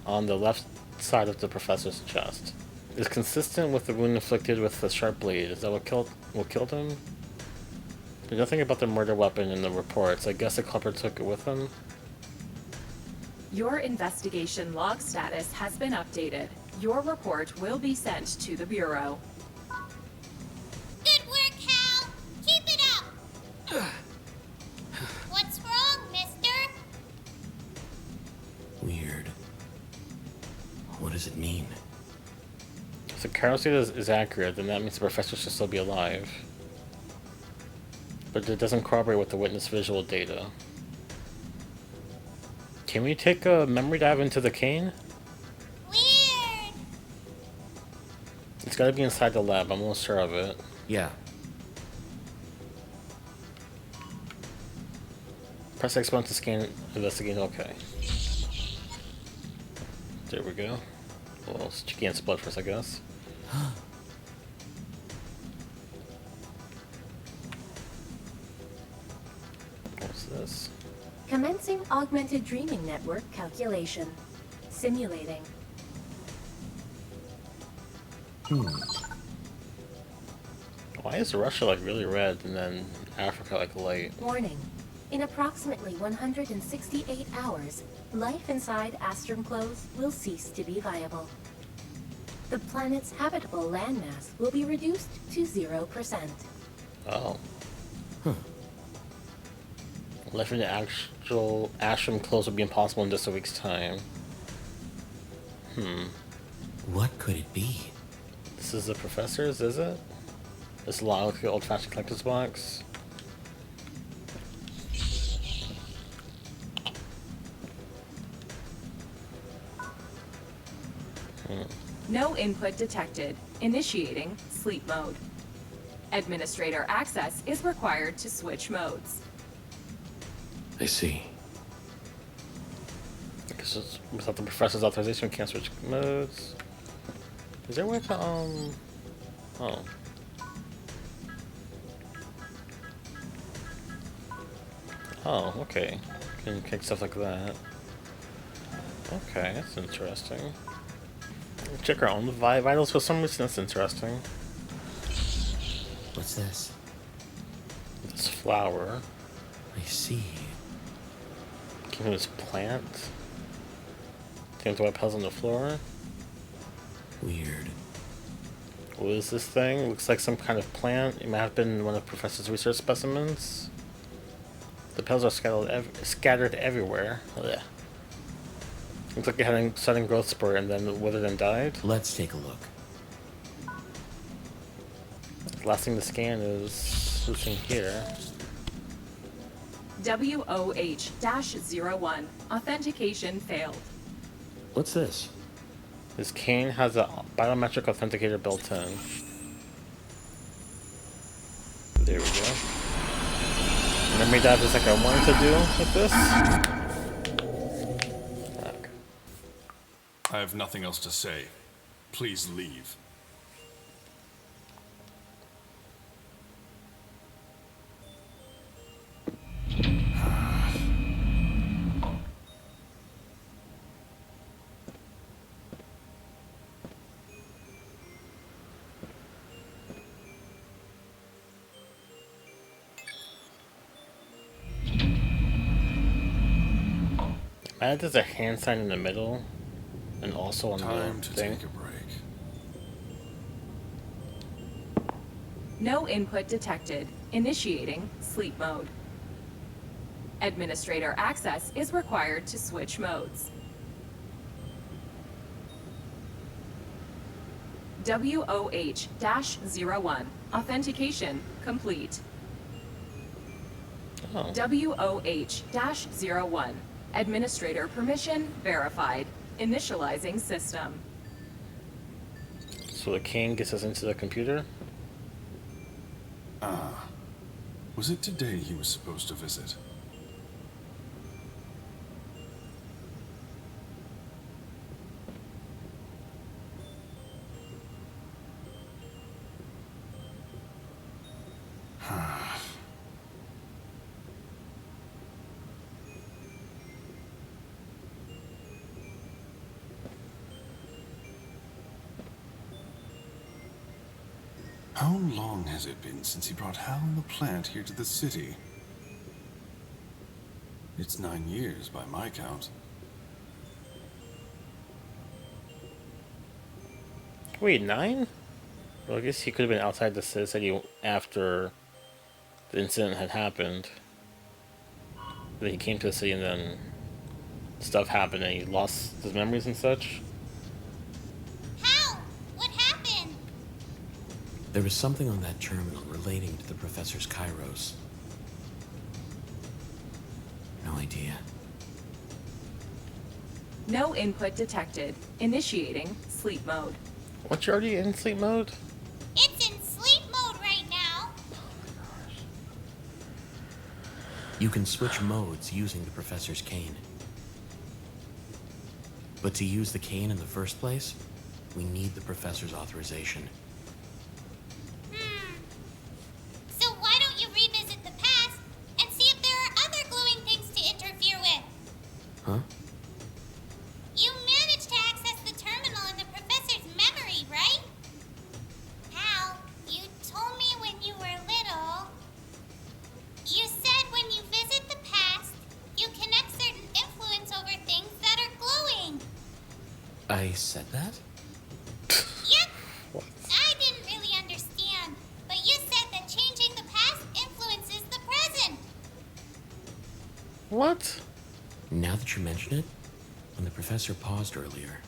on the left side of the professor's chest. It's consistent with the wound inflicted with the sharp blade. Is that what killed him? There's nothing about the murder weapon in the reports. I guess the culprit took it with him. Your investigation log status has been updated. Your report will be sent to the Bureau. Good work, Hal. Keep it up. What's wrong, mister? Weird. What does it mean? If the Kairos data is accurate, then that means the professor should still be alive. But it doesn't corroborate with the witness visual data. Can we take a memory dive into the cane? Weird. It's gotta be inside the lab, I'm almost sure of it. Yeah. Press X1 to scan, investigate, okay. There we go. Well, it's against blood first, I guess. What's this? Commencing augmented dreaming network calculation. Simulating. Why is Russia like really red and then Africa like light? Warning. In approximately 168 hours, life inside Astrum Close will cease to be viable. The planet's habitable landmass will be reduced to 0%. Oh. Life in the actual Astrum Close will be impossible in just a week's time. What could it be? This is the professor's, is it? This looks like an old-fashioned collector's box. No input detected. Initiating sleep mode. Administrator access is required to switch modes. I see. I guess it's without the professor's authorization, we can't switch modes. Is there a way to, Oh. Oh, okay. Can kick stuff like that. Okay, that's interesting. Check our own vitals for some reason, that's interesting. What's this? This flower. I see. Came from this plant. Came to white petals on the floor. Weird. What is this thing? Looks like some kind of plant. It might have been one of the professor's research specimens. The petals are scattered everywhere. Ugh. Looks like it had a sudden growth spurt and then withered and died. Let's take a look. The last thing to scan is this thing here. WOH-01. Authentication failed. What's this? This cane has a biometric authenticator built in. There we go. Memory dive is like I wanted to do with this. I have nothing else to say. Please leave. There's a hand sign in the middle, and also on Time the to thing. take a break. No input detected. Initiating sleep mode. Administrator access is required to switch modes. WOH-01. Authentication complete. Oh. WOH-01. Administrator permission verified. Initializing system. So the king gets us into the computer? Ah. Was it today he was supposed to visit? How long has it been since he brought Hal and the plant here to the city? It's 9 years by my count. Wait, 9? Well, I guess he could have been outside the city after the incident had happened. Then he came to the city and then stuff happened and he lost his memories and such. How? What happened? There was something on that terminal relating to the professor's Kairos. No idea. No input detected. Initiating sleep mode. What, you're already in sleep mode? It's in sleep mode right now. You can switch modes using the professor's cane. But to use the cane in the first place, we need the professor's authorization. So why don't you revisit the past and see if there are other glowing things to interfere with? Huh? You managed to access the terminal in the professor's memory, right? Hal, you told me when you were little. You said when you visit the past, you connect certain influence over things that are glowing. I said that? Yep. I didn't really understand, but you said that changing the past influences the present. What? Now that you mention it, when the professor paused earlier,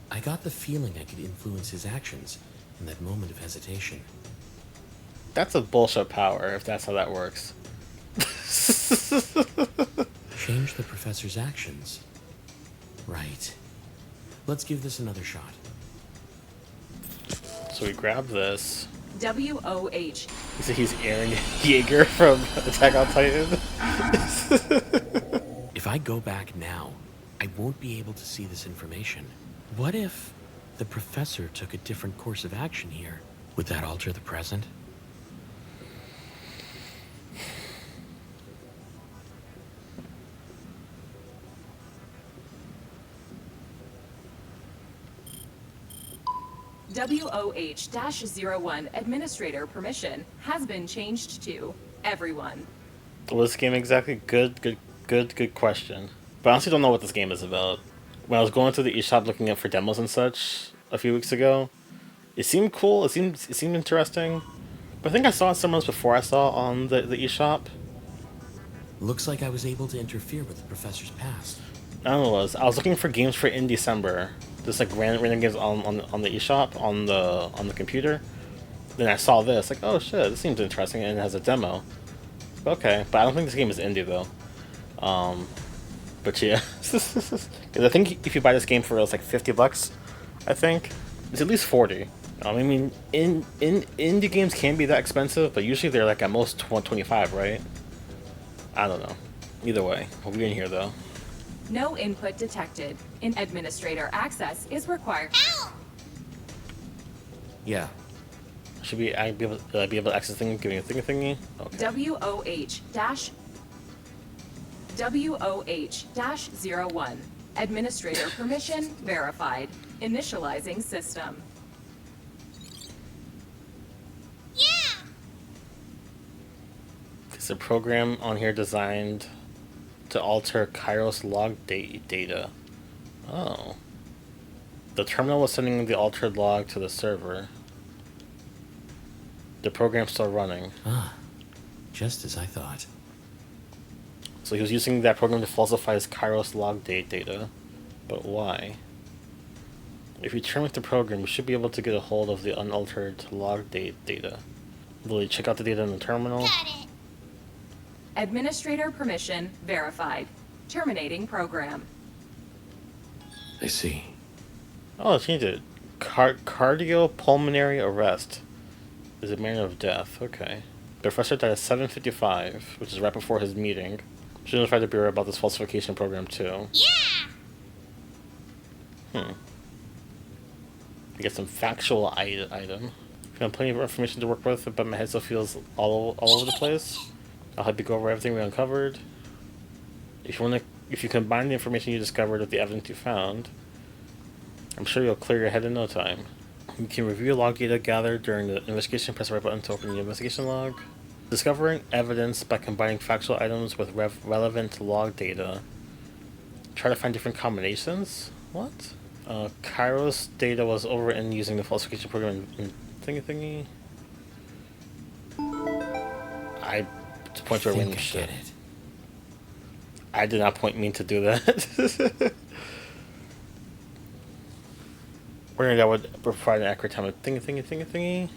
I got the feeling I could influence his actions in that moment of hesitation. That's a bullshit power, if that's how that works. Change the professor's actions. Right. Let's give this another shot. So we grab this. WOH. You see he's Aaron Yeager from Attack on Titan. If I go back now, I won't be able to see this information. What if the professor took a different course of action here? Would that alter the present? WOH-01 administrator permission has been changed to everyone. What is this game exactly? Good question. But I honestly don't know what this game is about. When I was going through the eShop looking up for demos and such a few weeks ago, it seemed cool, it seemed interesting. But I think I saw it somewhere else before I saw on the eShop. Looks like I was able to interfere with the professor's past. I don't know what it was. I was looking for games for in December. Just like random games on the eShop on the computer. Then I saw this, like, oh shit, this seems interesting, and it has a demo. Okay, but I don't think this game is indie though. But yeah, because I think if you buy this game for it's like $50, I think it's at least 40. I mean, in indie games can be that expensive, but usually they're like at most 25, right? I don't know. Either way, we're in here though. No input detected. In administrator access is required. Hal, Yeah. Should be I be able to access thing, giving a thingy? Okay. WOH-01. Administrator permission verified. Initializing system. Yeah! It's a program on here designed to alter Kairos log data. Oh. The terminal was sending the altered log to the server. The program's still running. Ah, just as I thought. So he was using that program to falsify his Kairos log data. But why? If you terminate the program, you should be able to get a hold of the unaltered log data. Will you check out the data in the terminal? Got it. Administrator permission verified. Terminating program. I see. Oh, it changed it. Cardiopulmonary arrest is a manner of death. Okay. The professor died at 7:55, which is right before his meeting. Should notify the Bureau about this falsification program too. Yeah! I get some factual item. I have plenty of information to work with, but my head still feels all over the place. I'll help you go over everything we uncovered. If you combine the information you discovered with the evidence you found, I'm sure you'll clear your head in no time. You can review log data gathered during the investigation. Press the right button to open the investigation log. Discovering evidence by combining factual items with relevant log data. Try to find different combinations? What? Kairos data was overwritten using the falsification program in thingy. I point to a random shit. Get it. I did not mean to do that. Wondering that would provide an accurate time of thingy.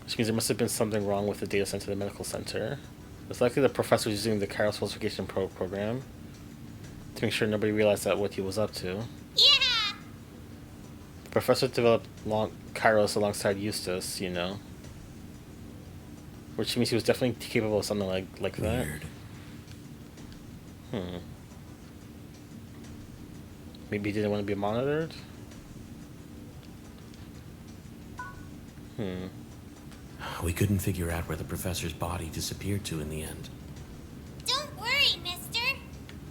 Which means there must have been something wrong with the data sent to the medical center. It's likely the professor was using the Kairos falsification program to make sure nobody realized that what he was up to. Yeah! The professor developed Kairos alongside Eustace, you know. Which means he was definitely capable of something like that. Weird. Maybe he didn't want to be monitored? We couldn't figure out where the professor's body disappeared to in the end. Don't worry, mister.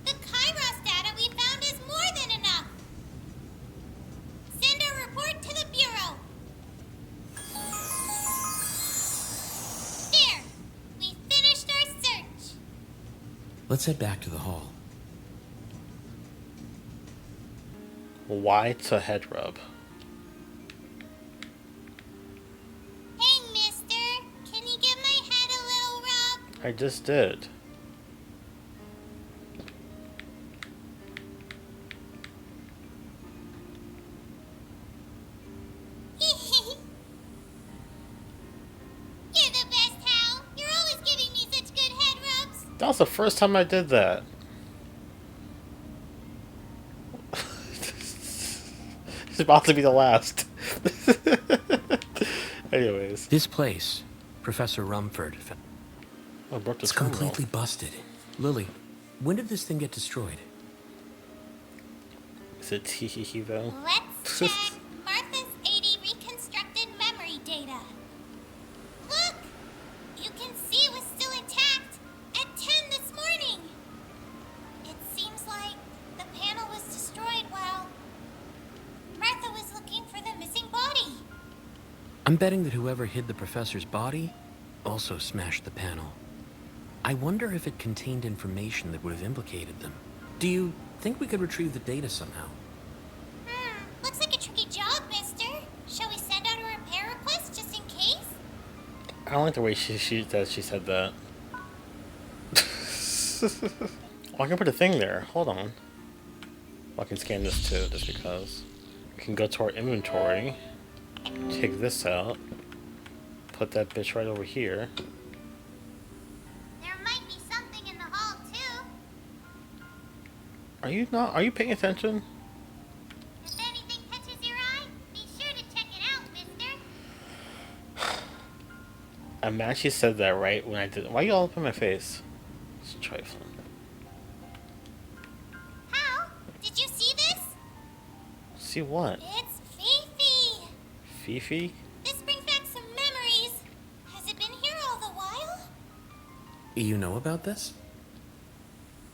The Kairos data we found is more than enough. Send a report to the Bureau. There! We finished our search. Let's head back to the hall. Why to head rub? Hey, mister. Can you give my head a little rub? I just did. You're the best, Hal. You're always giving me such good head rubs. That was the first time I did that. It's about to be the last. Anyways. This place, Professor Rumford. It's completely busted. Lily, when did this thing get destroyed? Is it tee though? Let's check Martha's 80 reconstructed memory data. Look! You can see it was still intact at 10 this morning. It seems like the panel was destroyed while Martha was looking for the missing body. I'm betting that whoever hid the professor's body also smashed the panel. I wonder if it contained information that would have implicated them. Do you think we could retrieve the data somehow? Looks like a tricky job, mister. Shall we send out a repair request just in case? I don't like the way she said that. Oh, I can put a thing there. Hold on. I can scan this too, just because. We can go to our inventory. Take this out. Put that bitch right over here. There might be something in the hall, too. Are you paying attention? If anything catches your eye, be sure to check it out, mister. I'm mad she said that right when I did. Why you all up in my face? It's trifling. Hal, did you see this? See what? It's Fifi. Fifi? This brings back some memories. Has it been here all the while? You know about this?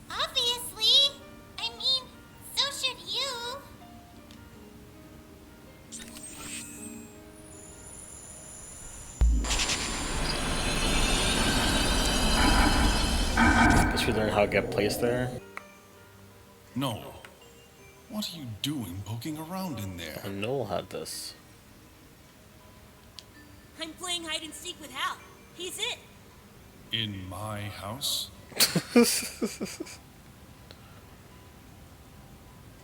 Obviously. I mean, so should you. Guess we learned how to get placed there. No. What are you doing poking around in there? Oh, Noel had this. I'm playing hide and seek with Hal. He's it. In my house?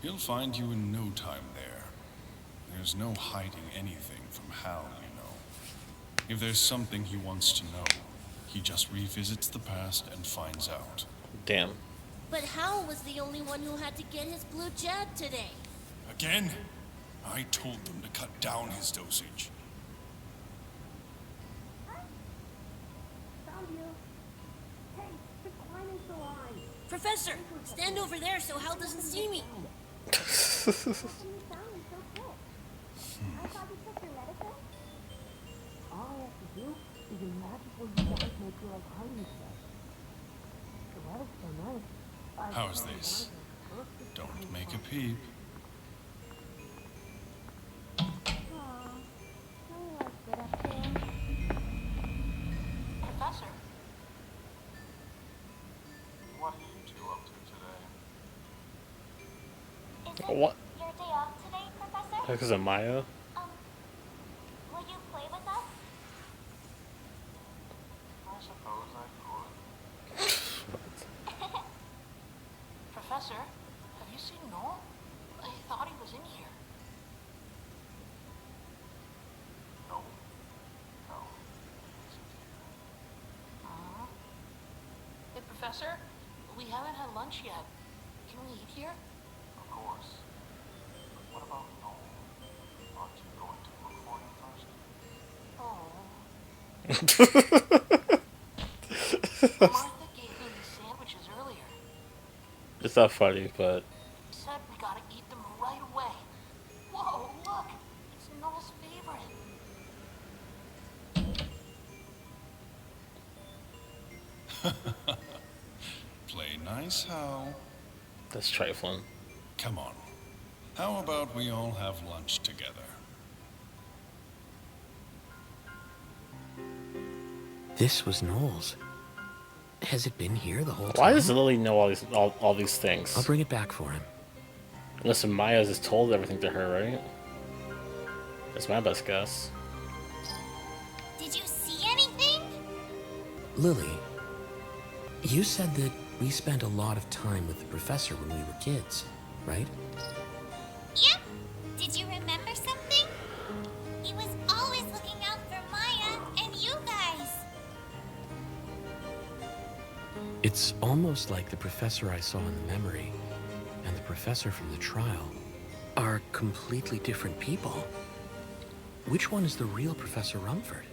He'll find you in no time there. There's no hiding anything from Hal, you know. If there's something he wants to know, he just revisits the past and finds out. Damn. But Hal was the only one who had to get his blue jab today. Again? I told them to cut down his dosage. Professor, stand over there so Hal doesn't see me. How's this? Don't make a peep. Professor? What are you two up to today? Is it What? your day off today, Professor? Because of Maya? Will you play with us? I suppose I could. Professor, have you seen Noel? I thought he was in here. No. No, he isn't here. Hey, Professor, we haven't had lunch yet. Can we eat here? Of course. But what about Noel? Aren't you going to look for him first? Oh. Martha gave me these sandwiches earlier. It's not funny, but... Said we gotta eat them right away. Whoa, look! It's Noel's favorite. Play nice, Hal. That's trifling. Come on. How about we all have lunch together? This was Noel's. Has it been here the whole time? Why does Lily know all these things? I'll bring it back for him. Unless Maya has told everything to her, right? That's my best guess. Did you see anything? Lily, you said that we spent a lot of time with the professor when we were kids, right? Yep. Did you remember something? He was always looking out for Maya and you guys. It's almost like the professor I saw in the memory and the professor from the trial are completely different people. Which one is the real Professor Rumford?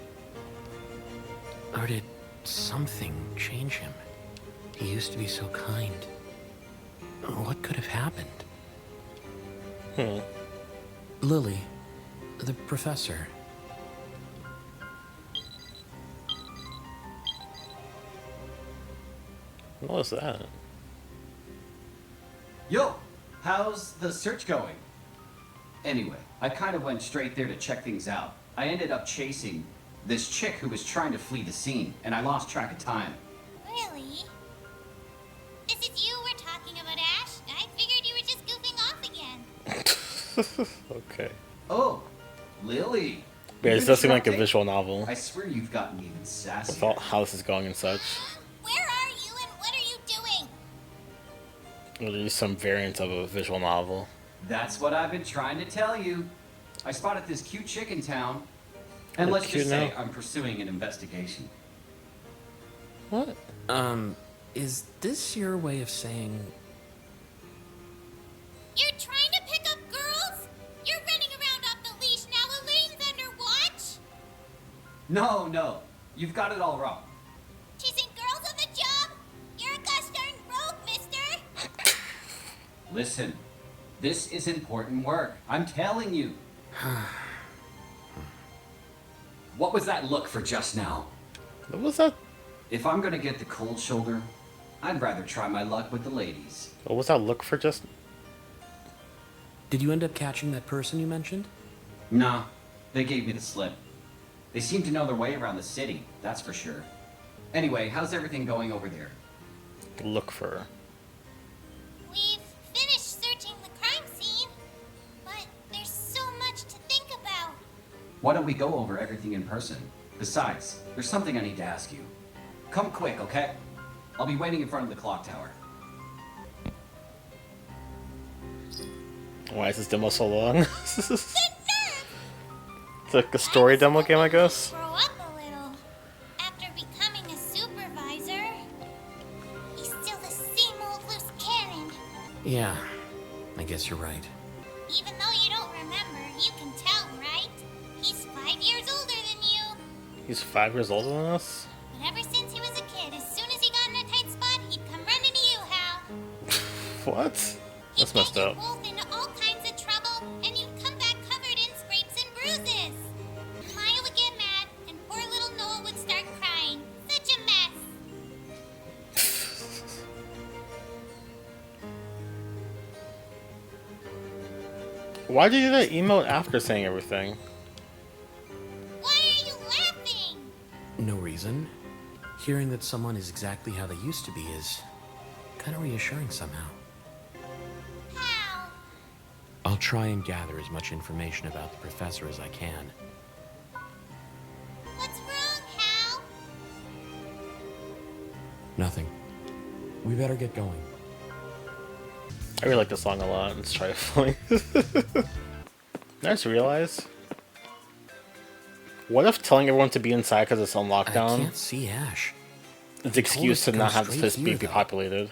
Or did something change him? He used to be so kind. What could have happened? Lily, the professor. What was that? Yo, how's the search going? Anyway, I kind of went straight there to check things out. I ended up chasing this chick who was trying to flee the scene, and I lost track of time. Really? Is it you we're talking about, Ash? I figured you were just goofing off again. Okay. Oh, Lily. Yeah, it does seem like a visual novel. I swear you've gotten even sassier. With all how this is going and such. Where are you and what are you doing? Well, there's some variant of a visual novel. That's what I've been trying to tell you. I spotted this cute chick in town, and let's just say I'm pursuing an investigation. What? Is this your way of saying... You're trying to pick up girls? You're running around off the leash now. Elaine's under watch. No, you've got it all wrong. Chasing girls on the job? You're a gosh darn rogue, mister. Listen, this is important work. I'm telling you. What was that look for just now? What was that? If I'm gonna get the cold shoulder, I'd rather try my luck with the ladies. What was that look for just... Did you end up catching that person you mentioned? Nah, they gave me the slip. They seem to know their way around the city, that's for sure. Anyway, how's everything going over there? Look for... We've finished searching the crime scene, but there's so much to think about. Why don't we go over everything in person? Besides, there's something I need to ask you. Come quick, okay? I'll be waiting in front of the clock tower. Why is this demo so long? It's like a story demo game, I guess. Grow up a little. After becoming a supervisor, he's still the same old loose cannon. Yeah, I guess you're right. Even though you don't remember, you can tell, right? He's 5 years older than you. He's 5 years older than us? But ever since he was a kid, as soon as he got in a tight spot, he'd come running to you, Hal. What? That's messed up. Wolf into all kinds of trouble, and you'd come back covered in scrapes and bruises. Maya would get mad, and poor little Noah would start crying. Such a mess. Why did you do that emote after saying everything? Why are you laughing? No reason. Hearing that someone is exactly how they used to be is kind of reassuring somehow. How? I'll try and gather as much information about the professor as I can. What's wrong, Hal? Nothing. We better get going. I really like this song a lot. Let's try it. I just realized. What if telling everyone to be inside because it's on lockdown? I can't see Ash. It's an excuse to not have this place be populated.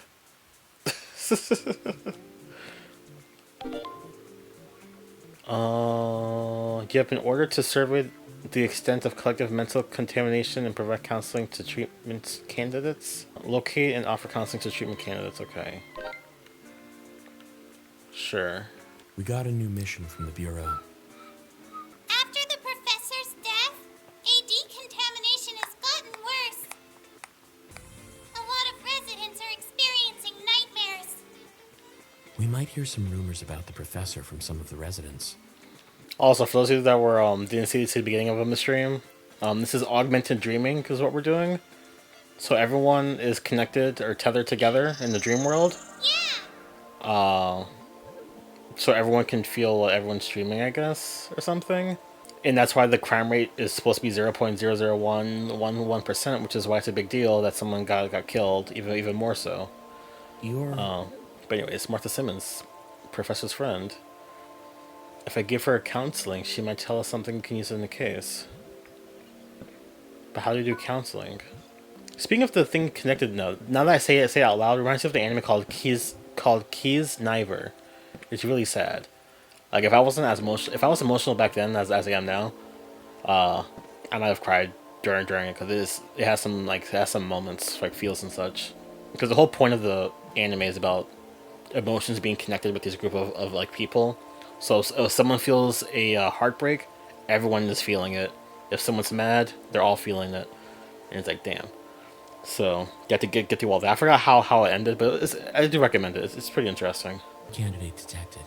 You have been ordered to survey the extent of collective mental contamination and provide counseling to treatment candidates. Locate and offer counseling to treatment candidates. Okay. Sure. We got a new mission from the Bureau. After the professor's death, AD contamination has gotten worse. A lot of residents are experiencing nightmares. We might hear some rumors about the professor from some of the residents. Also, for those of you that were didn't see the beginning of the stream, this is augmented dreaming is what we're doing. So everyone is connected or tethered together in the dream world. Yeah. So everyone can feel what everyone's dreaming, I guess, or something. And that's why the crime rate is supposed to be 0.00111%, which is why it's a big deal that someone got killed, even more so. But anyways, Martha Simmons, Professor's friend. If I give her counseling, she might tell us something we can use in the case. But how do you do counseling? Speaking of the thing connected now that I say it out loud, it reminds me of the anime called Keys Niver. It's really sad. Like if I was emotional back then as I am now, I might have cried during it because it has some moments like feels and such. Because the whole point of the anime is about emotions being connected with this group of like people. So if someone feels a heartbreak, everyone is feeling it. If someone's mad, they're all feeling it, and it's like damn. So you have to get through all that. I forgot how it ended, but I do recommend it. It's pretty interesting. Candidate detected.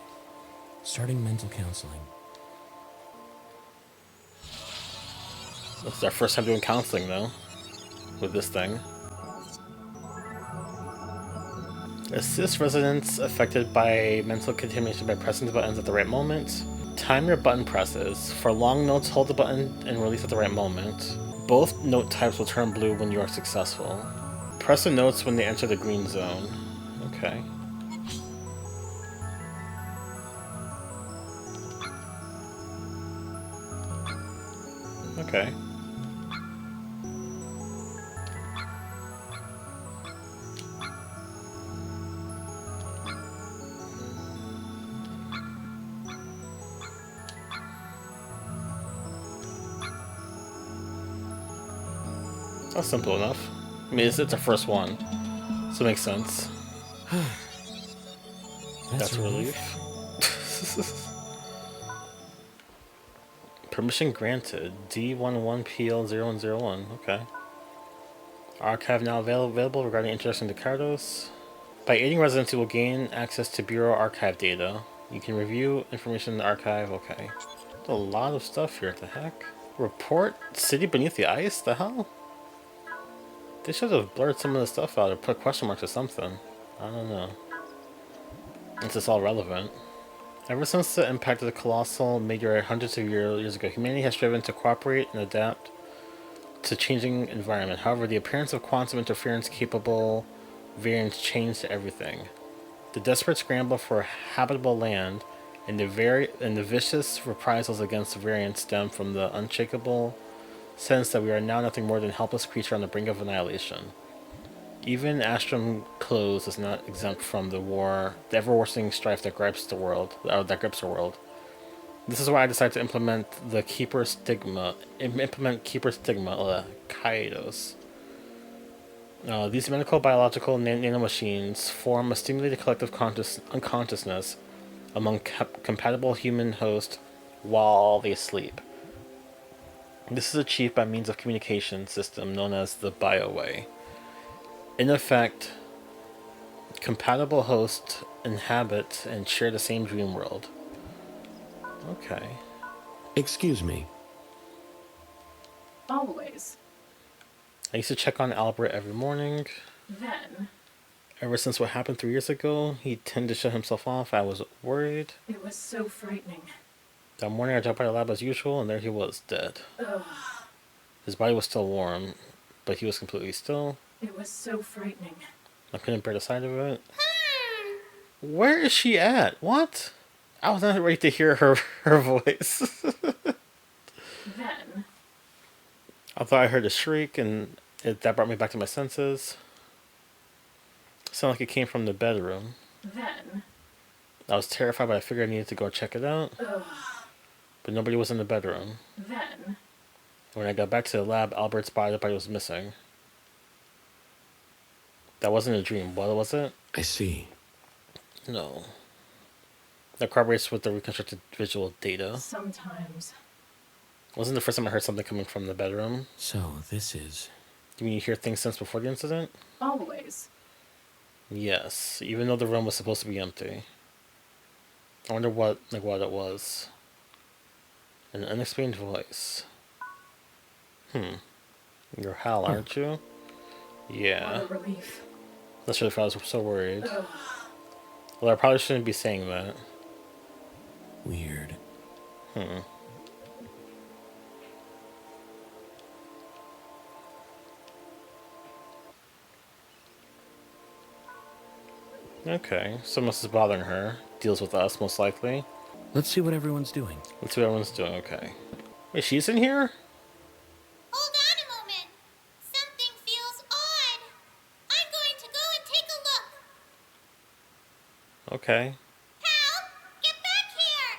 Starting mental counseling. This is our first time doing counseling though, with this thing. Assist residents affected by mental contamination by pressing the buttons at the right moment. Time your button presses. For long notes, hold the button and release at the right moment. Both note types will turn blue when you are successful. Press the notes when they enter the green zone. Okay. Okay. That's simple enough. I mean, it's a first one, so it makes sense. That's a relief. Permission granted. D11PL0101. Okay. Archive now available regarding interest in the Cardos. By aiding residents, you will gain access to Bureau archive data. You can review information in the archive. Okay. There's a lot of stuff here. What the heck? Report city beneath the ice? The hell? They should have blurred some of the stuff out or put question marks or something. I don't know. It's just all relevant. Ever since the impact of the colossal meteorite hundreds of years ago, humanity has striven to cooperate and adapt to changing environment. However, the appearance of quantum interference-capable variants changed everything. The desperate scramble for habitable land and the vicious reprisals against the variants stem from the unshakable sense that we are now nothing more than helpless creature on the brink of annihilation. Even Astrum Close is not exempt from the ever-worsening strife that grips the world. This is why I decided to implement Keeper Stigma, Kaidos. These medical biological nanomachines form a stimulated collective unconsciousness among compatible human hosts while they sleep. This is achieved by means of communication system known as the Bioway. In effect, compatible hosts inhabit and share the same dream world. Okay. Excuse me. Always. I used to check on Albert every morning. Then. Ever since what happened 3 years ago, he tended to shut himself off. I was worried. It was so frightening. That morning I jumped by the lab as usual, and there he was, dead. Ugh. His body was still warm, but he was completely still. It was so frightening. I couldn't bear the sight of it. Where is she at? What? I was not ready to hear her voice. Then. I thought I heard a shriek, and that brought me back to my senses. It sounded like it came from the bedroom. Then. I was terrified, but I figured I needed to go check it out. Ugh. But nobody was in the bedroom. Then. When I got back to the lab, Albert's body was missing. That wasn't a dream. What was it? I see. No. That corroborates with the reconstructed visual data. Sometimes. Wasn't the first time I heard something coming from the bedroom? So, this is... You mean you hear things since before the incident? Always. Yes, even though the room was supposed to be empty. I wonder what it was. An unexplained voice. You're Hal, aren't you? Yeah. What a relief. That's really why I was so worried. Ugh. Well, I probably shouldn't be saying that. Weird. Okay, someone else is bothering her. Deals with us, most likely. Let's see what everyone's doing. Let's see what everyone's doing, okay. Wait, she's in here? Hold on a moment. Something feels odd. I'm going to go and take a look. Okay. Hal, get back here.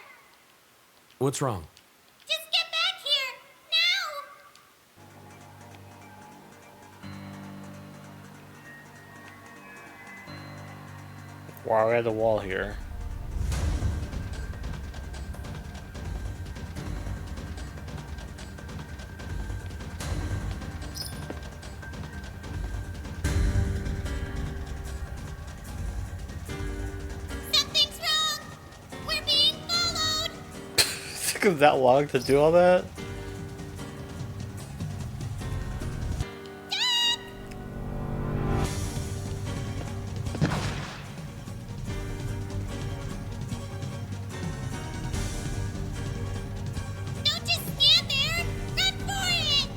What's wrong? Just get back here, now. Wow, we're at the wall here. Something's wrong. We're being followed. It took him that long to do all that? Don't just stand there. Run for it.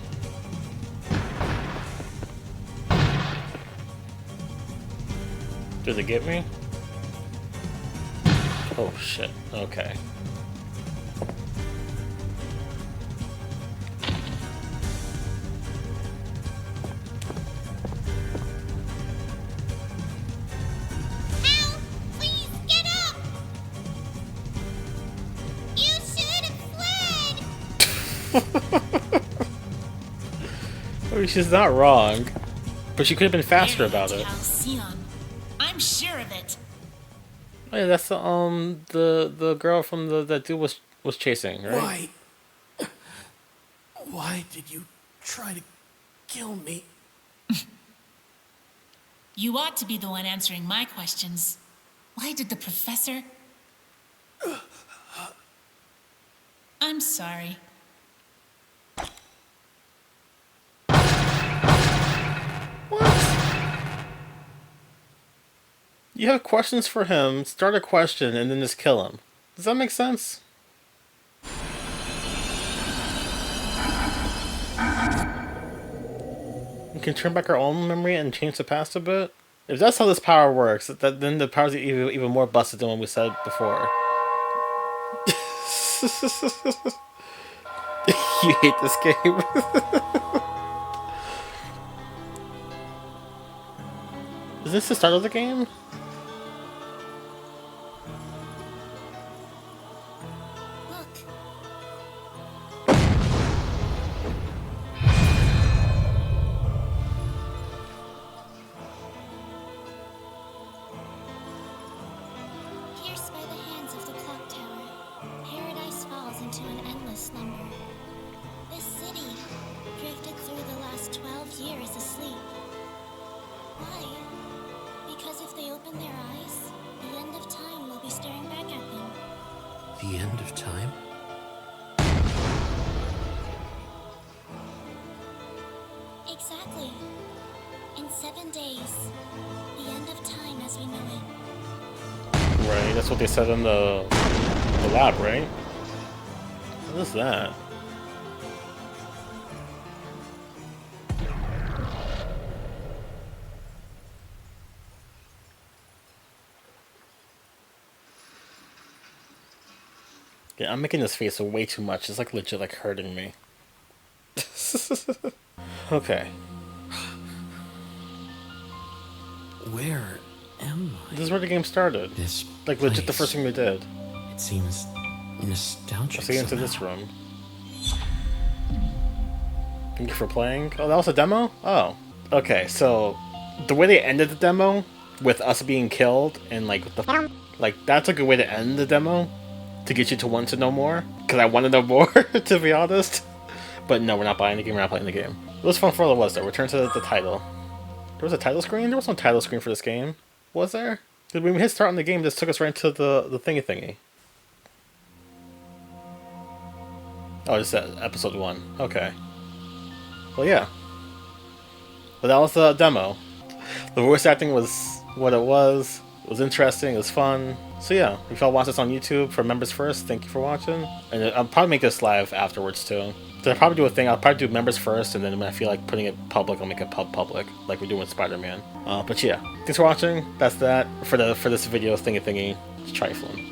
Did they get me? Oh shit, okay. Hal, please get up. You should have fled. I mean, she's not wrong. But she could have been faster about it. Halcyon. I'm sure of it. Oh yeah, that's the girl from that dude was chasing, right? Why? Why did you try to kill me? You ought to be the one answering my questions. Why did the professor... I'm sorry. You have questions for him, start a question, and then just kill him. Does that make sense? We can turn back our own memory and change the past a bit? If that's how this power works, then the power's even more busted than what we said before. You hate this game. Is this the start of the game? Pierced by the hands of the clock tower, paradise falls into an endless slumber. This city, drifted through the last 12 years asleep. Why? Because if they open their eyes, the end of time will be staring back at them. The end of time? Exactly. In 7 days, the end of time as we know it. Right, that's what they said in the lab, right? What is that? Yeah, I'm making this face way too much. It's like legit like hurting me. Okay. Where am I? This is where the game started. This like legit the place. first thing we did. It seems nostalgic. Let's get into somehow. this room. Thank you for playing. Oh, that was a demo? Oh. Okay, so the way they ended the demo with us being killed and like what the like that's a good way to end the demo to get you to want to know more. Because I want to know more, to be honest. But no, we're not buying the game, we're not playing the game. It was fun for all it was though. Return to the title. There was a title screen? There was no title screen for this game. Was there? When we hit start on the game, this took us right into the thingy. Oh, it's episode 1. Okay. Well, yeah. But that was the demo. The voice acting was what it was. It was interesting. It was fun. So yeah, if y'all watch this on YouTube for members first, thank you for watching. And I'll probably make this live afterwards too. So I'll probably do a thing. I'll probably do members first, and then when I feel like putting it public, I'll make it public, like we do with Spider-Man. But yeah, thanks for watching. That's that for this video thingy. It's trifling.